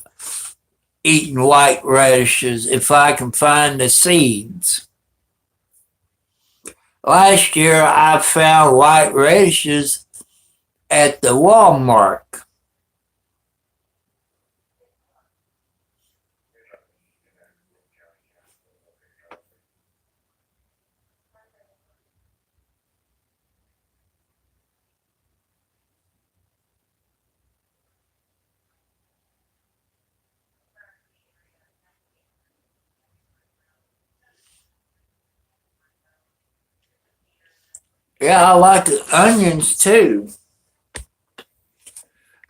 eating white radishes if I can find the seeds. Last year I found white radishes at the Walmart. Yeah, I like the onions too.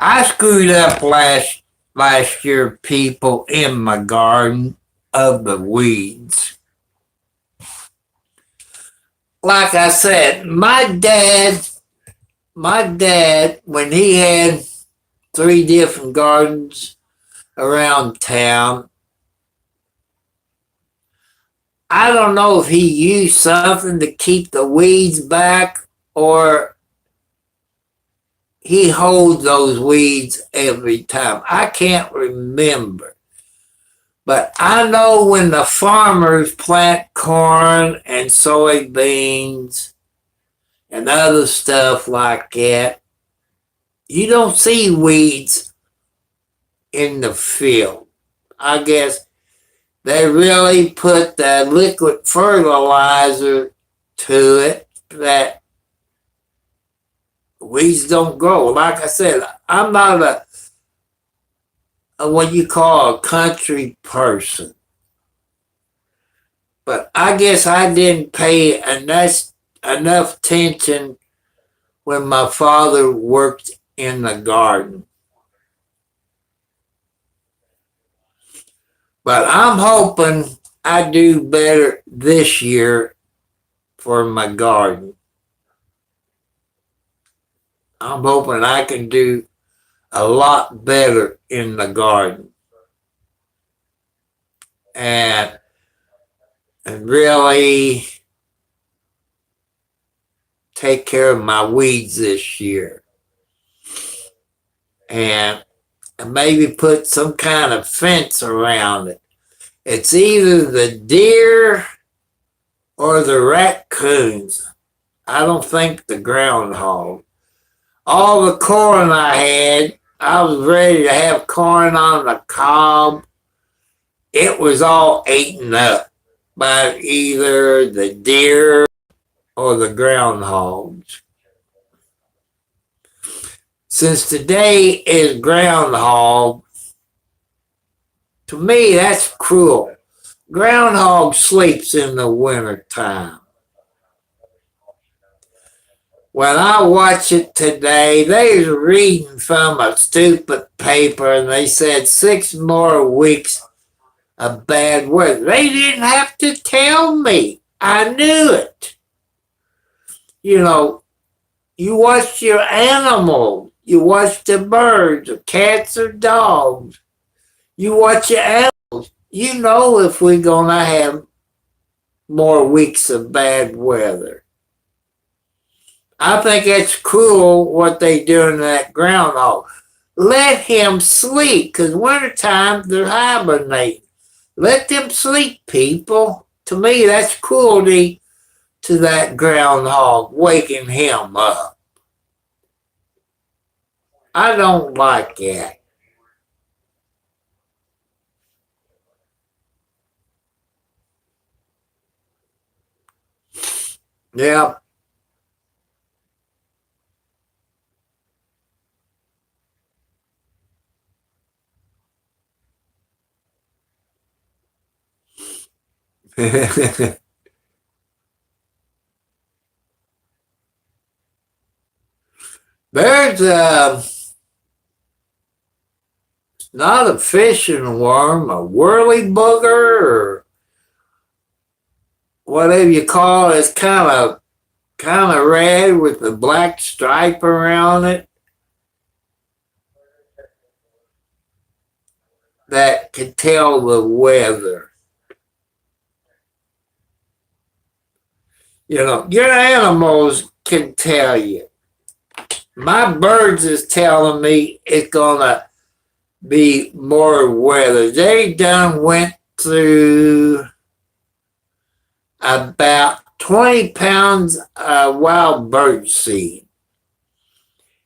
I screwed up last year, people, in my garden of the weeds. Like I said, my dad, when he had 3 different gardens around town, I don't know if he used something to keep the weeds back or he holds those weeds every time. I can't remember. But I know when the farmers plant corn and soybeans and other stuff like that, you don't see weeds in the field. I guess they really put that liquid fertilizer to it that weeds don't grow. Like I said, I'm not a what you call a country person. But I guess I didn't pay enough attention when my father worked in the garden. But I'm hoping I do better this year for my garden. I'm hoping I can do a lot better in the garden. And really take care of my weeds this year. And maybe put some kind of fence around it. It's either the deer or the raccoons. I don't think the groundhog. All the corn I had, I was ready to have corn on the cob. It was all eaten up by either the deer or the groundhogs. Since today is groundhog, to me that's cruel. Groundhog sleeps in the winter time. When I watch it today, they was reading from a stupid paper and they said 6 more weeks of bad weather. They didn't have to tell me. I knew it. You know, you watch your animals. You watch the birds, or cats or dogs. You watch your animals. You know if we're going to have more weeks of bad weather. I think it's cruel what they do in that groundhog. Let him sleep, because wintertime they're hibernating. Let them sleep, people. To me, that's cruelty to that groundhog, waking him up. I don't like that. Yeah. There's not a fishing worm, a whirly booger, or whatever you call it. It's kind of red with a black stripe around it that can tell the weather. You know, your animals can tell you. My birds is telling me it's gonna be more weather. They done went through about 20 pounds of wild bird seed.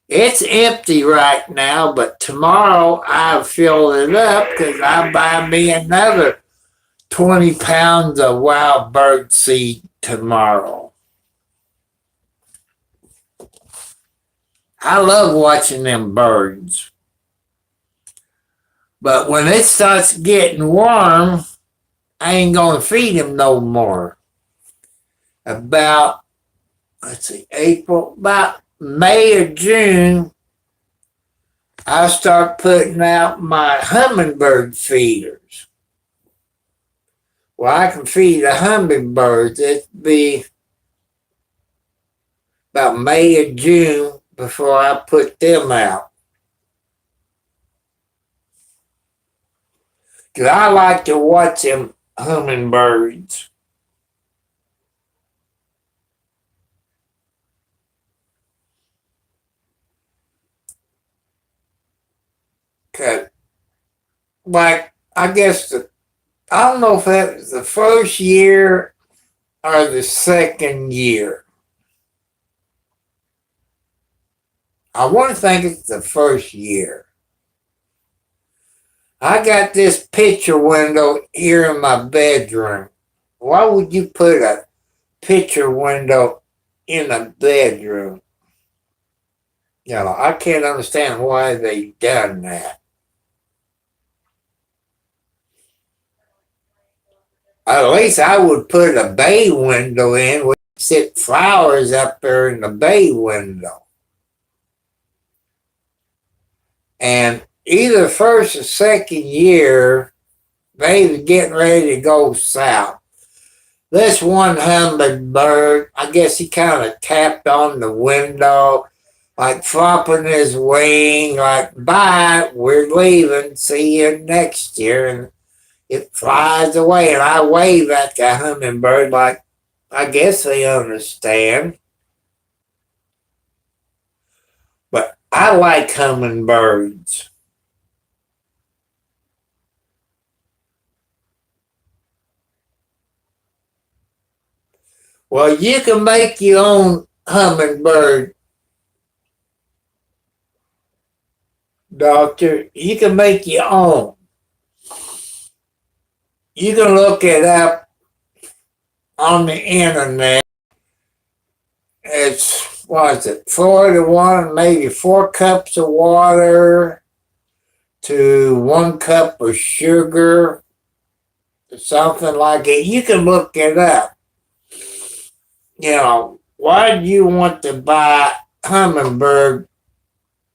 It's empty right now, but tomorrow I'll fill it up because I buy me another 20 pounds of wild bird seed tomorrow. I love watching them birds. But when it starts getting warm, I ain't going to feed them no more. About, let's see, April, about May or June, I start putting out my hummingbird feeders. Well, I can feed the hummingbirds. It'd be about May or June before I put them out. Because I like to watch them hummingbirds. Cause, like, I guess I don't know if that was the first year or the second year. I want to think it's the first year. I got this picture window here in my bedroom. Why would you put a picture window in a bedroom? You know, I can't understand why they done that. At least I would put a bay window in with sit flowers up there in the bay window. And either first or second year, they was getting ready to go south. This one hummingbird, I guess he kind of tapped on the window, like flopping his wing, like, bye, we're leaving, see you next year. And it flies away, and I wave at the hummingbird like, I guess they understand. But I like hummingbirds. Well, you can make your own hummingbird, doctor. You can make your own. You can look it up on the internet. It's, what is it, 4 to 1, maybe 4 cups of water to 1 cup of sugar, something like it. You can look it up. You know, why do you want to buy hummingbird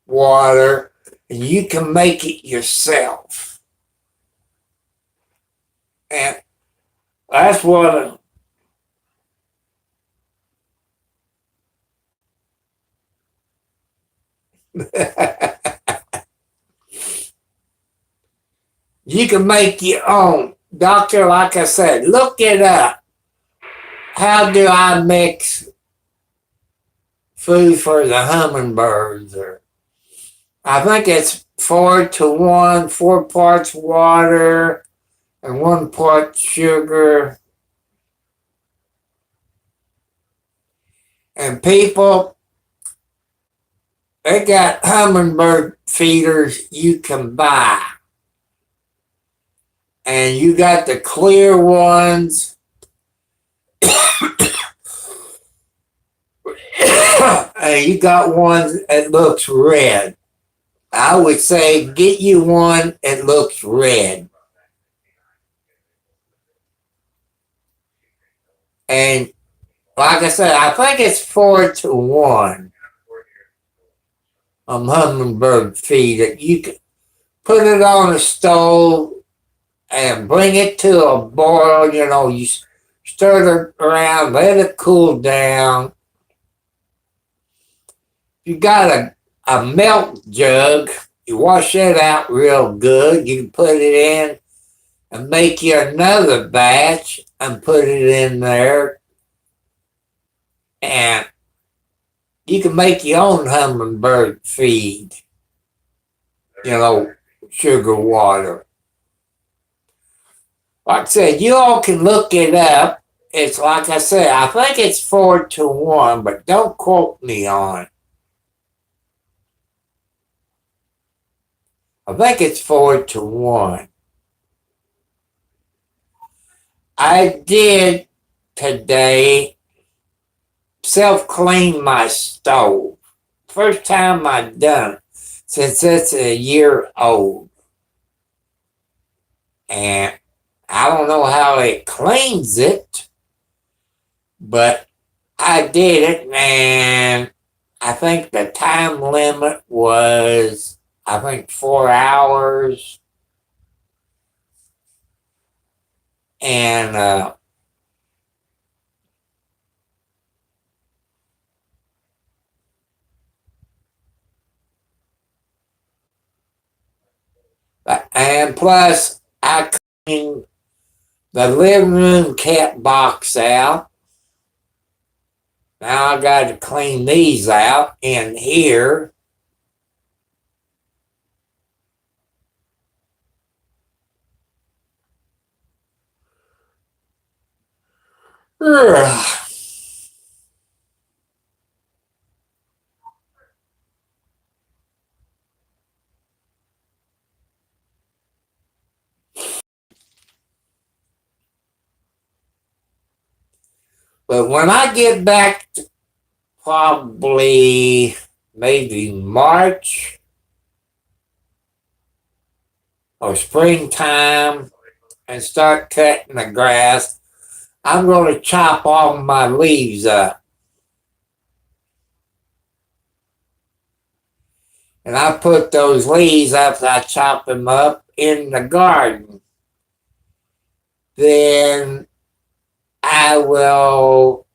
water and you can make it yourself? And that's what You can make your own. Doctor, like I said, look it up. How do I mix food for the hummingbirds? Or I think it's 4-to-1, 4 parts water and 1 part sugar. And people, they got hummingbird feeders you can buy. And you got the clear ones. And you got one that looks red. I would say get you one that looks red. And like I said, I think it's 4-to-1 hummingbird feed. That you can put it on a stove and bring it to a boil. You know, you stir it around, let it cool down. You got a milk jug, you wash that out real good. You can put it in and make you another batch and put it in there. And you can make your own hummingbird feed, you know, sugar water. Like I said, you all can look it up. It's like I said, I think it's 4-to-1, but don't quote me on it. I think it's 4-to-1. I did today self-clean my stove. First time I've done it since it's a year old. And I don't know how it cleans it, but I did it, and I think the time limit was, 4 hours. And plus I cleaned the living room cat box out. Now I got to clean these out in here. Ugh. But when I get back to probably maybe March or springtime and start cutting the grass, I'm going to chop all my leaves up. And I put those leaves after I chop them up in the garden. Then I will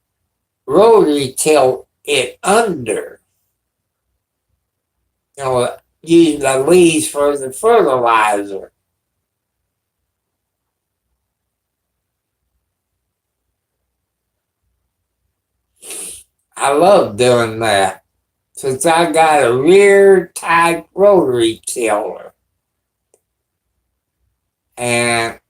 rotary till it under. You know, using the leaves for the fertilizer. I love doing that since I got a rear type rotary tiller. And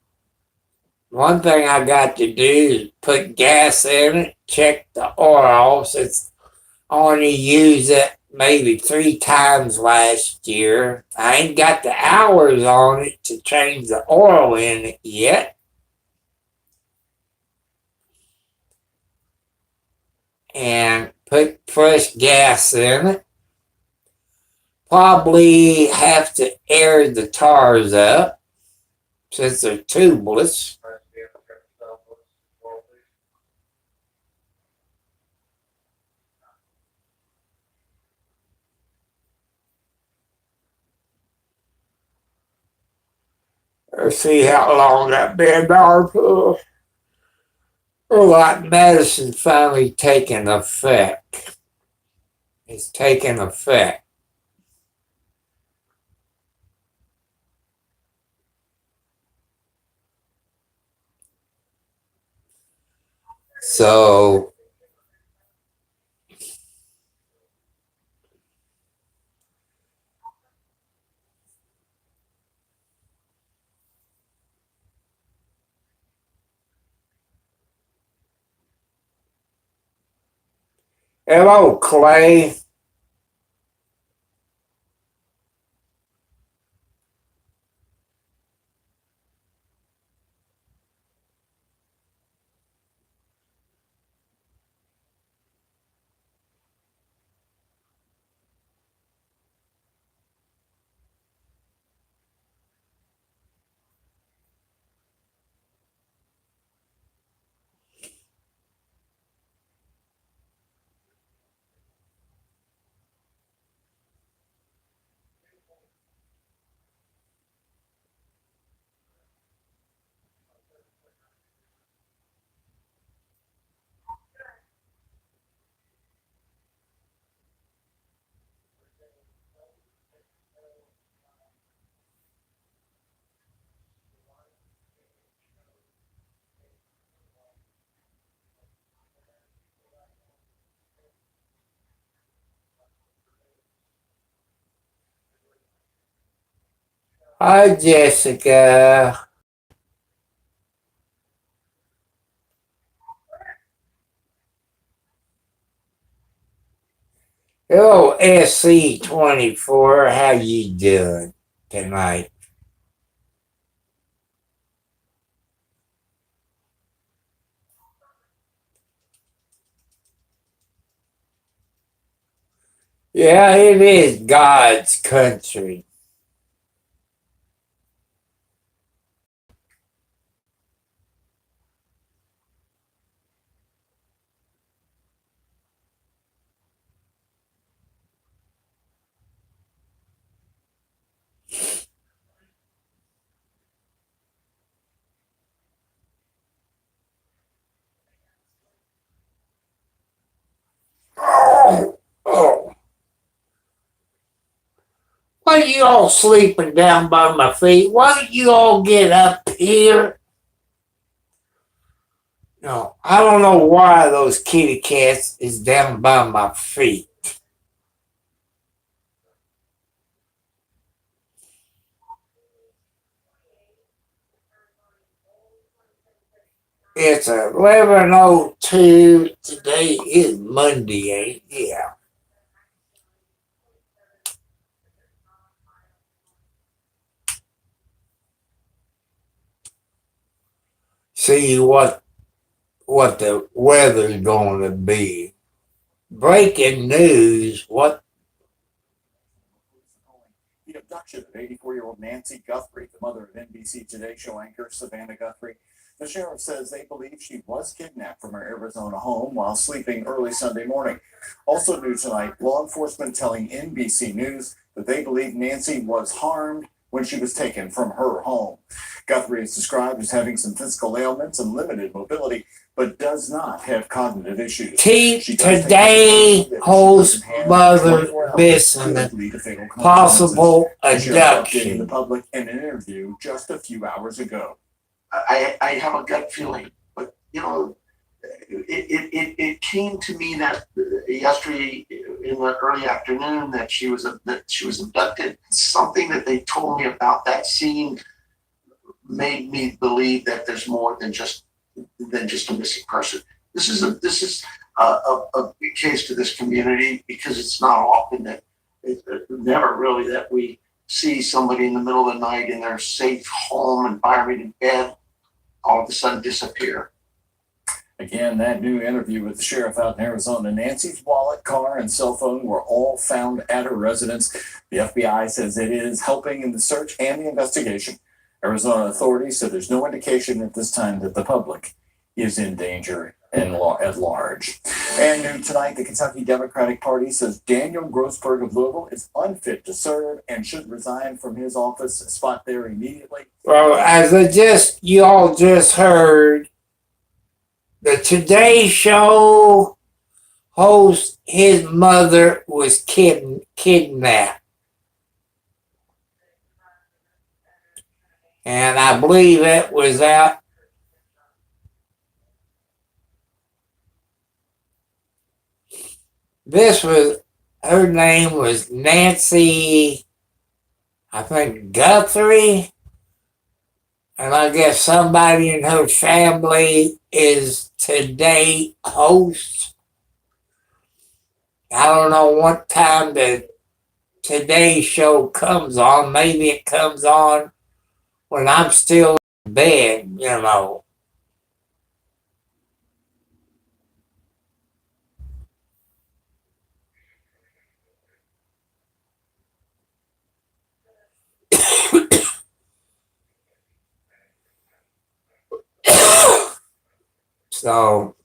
one thing I got to do is put gas in it, check the oil, since I only used it maybe 3 times last year. I ain't got the hours on it to change the oil in it yet. And put fresh gas in it. Probably have to air the tires up since they're tubeless. Let's see how long I've been there for. Like medicine finally taking effect. It's taking effect. So hello, Clay. Hi, Jessica. Hello, SC24. How you doing tonight? Yeah, it is God's country. Oh, oh. Why are you all sleeping down by my feet? Why don't you all get up here? No, I don't know why those kitty cats is down by my feet. It's 11:02. Today is Monday, ain't it? Yeah. See what the weather's going to be. Breaking news. What? The abduction of 84-year-old Nancy Guthrie, the mother of NBC Today show anchor Savannah Guthrie. The sheriff says they believe she was kidnapped from her Arizona home while sleeping early Sunday morning. Also new tonight, law enforcement telling NBC News that they believe Nancy was harmed when she was taken from her home. Guthrie is described as having some physical ailments and limited mobility, but does not have cognitive issues. Today host mother missing possible abduction. The public in an interview just a few hours ago. I have a gut feeling, but it came to me that yesterday in the early afternoon that she was abducted. Something that they told me about that scene made me believe that there's more than just a missing person. This is a big case to this community because it's not often that never really that we see somebody in the middle of the night in their safe home environment in bed all of a sudden disappear. Again, that new interview with the sheriff out in Arizona. Nancy's wallet, car, and cell phone were all found at her residence. The FBI says it is helping in the search and the investigation. Arizona authorities said there's no indication at this time that the public is in danger at large. And new tonight, the Kentucky Democratic Party says Daniel Grossberg of Louisville is unfit to serve and should resign from his office spot there immediately. Well, as you all just heard, the Today Show host, his mother was kidnapped. And I believe it was out her name was Nancy, I think Guthrie, and I guess somebody in her family is today host. I don't know what time the Today Show comes on. Maybe it comes on when I'm still in bed, you know. So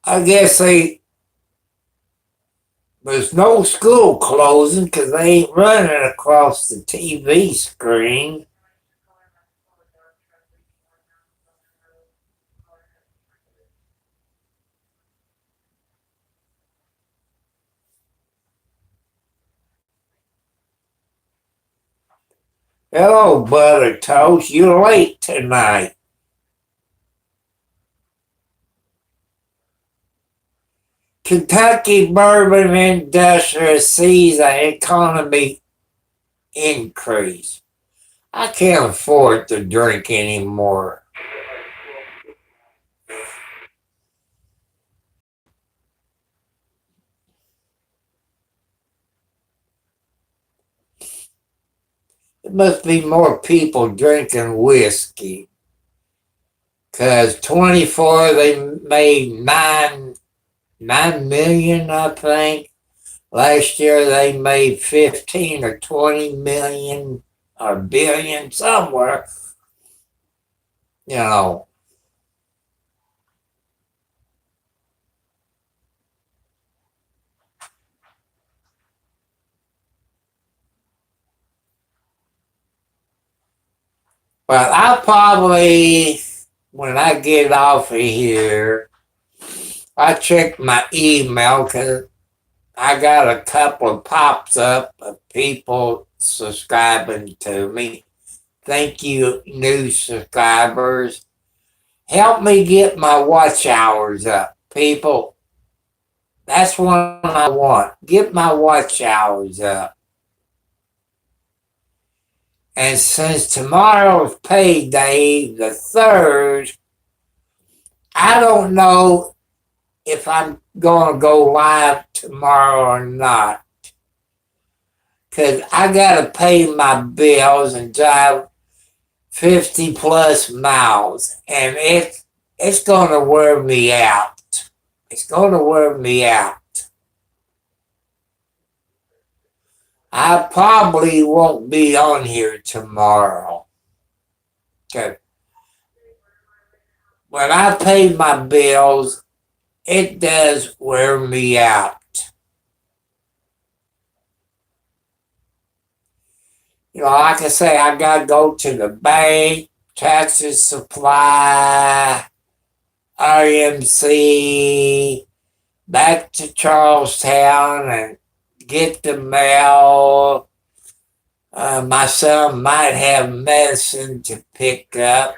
I guess there's no school closing because they ain't running across the TV screen. Hello, Butter Toast. You're late tonight. Kentucky Bourbon Industry sees an economy increase. I can't afford to drink anymore. There must be more people drinking whiskey. Because 24, they made 9 million, I think. Last year they made 15 or 20 million or billion somewhere. You know. But I probably, when I get off of here, I check my email because I got a couple of pops up of people subscribing to me. Thank you, new subscribers. Help me get my watch hours up, people. That's what I want. Get my watch hours up. And since tomorrow's payday, the 3rd, I don't know if I'm going to go live tomorrow or not. Because I got to pay my bills and drive 50 plus miles. And it's going to wear me out. It's going to wear me out. I probably won't be on here tomorrow. Because when I pay my bills, it does wear me out. You know, like I say, I got to go to the bank, Tractor Supply, RMC, back to Charlestown and get the mail. My son might have medicine to pick up.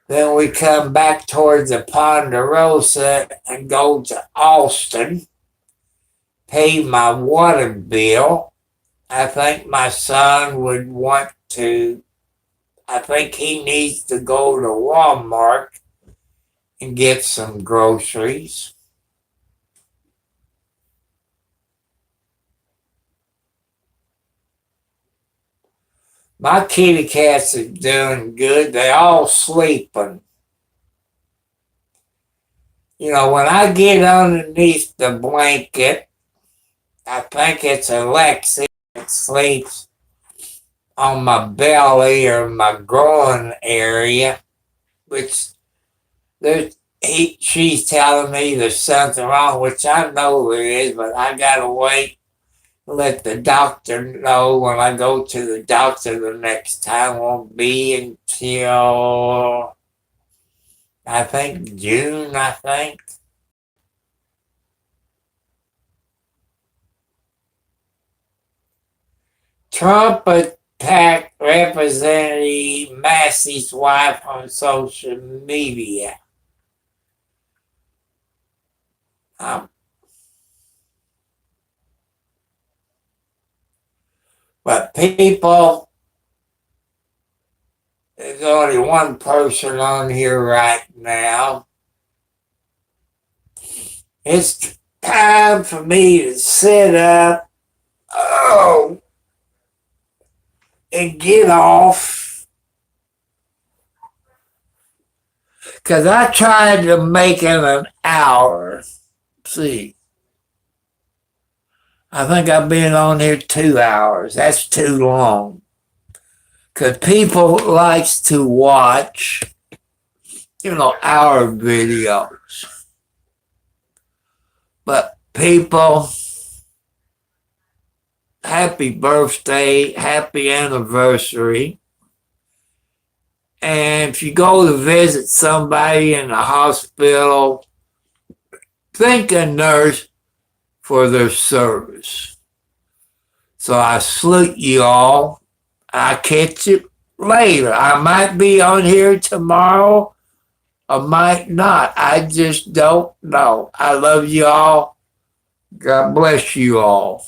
Then we come back towards the Ponderosa and go to Austin, pay my water bill. I think my son would want to, I think he needs to go to Walmart and get some groceries. My kitty cats are doing good. They're all sleeping. You know, when I get underneath the blanket, I think it's Alexi that sleeps on my belly or my groin area, which she's telling me there's something wrong, which I know there is, but I gotta wait and let the doctor know when I go to the doctor the next time. Won't be until I think June, I think. Trump attack Representative Massey's wife on social media. But people, there's only one person on here right now. It's time for me to sit up, and get off. Because I tried to make it an hour. See, I think I've been on here 2 hours. That's too long. Because people likes to watch, our videos. But people, happy birthday, happy anniversary. And if you go to visit somebody in the hospital, thank a nurse for their service. So I salute you all. I'll catch you later. I might be on here tomorrow. I might not. I just don't know. I love you all. God bless you all.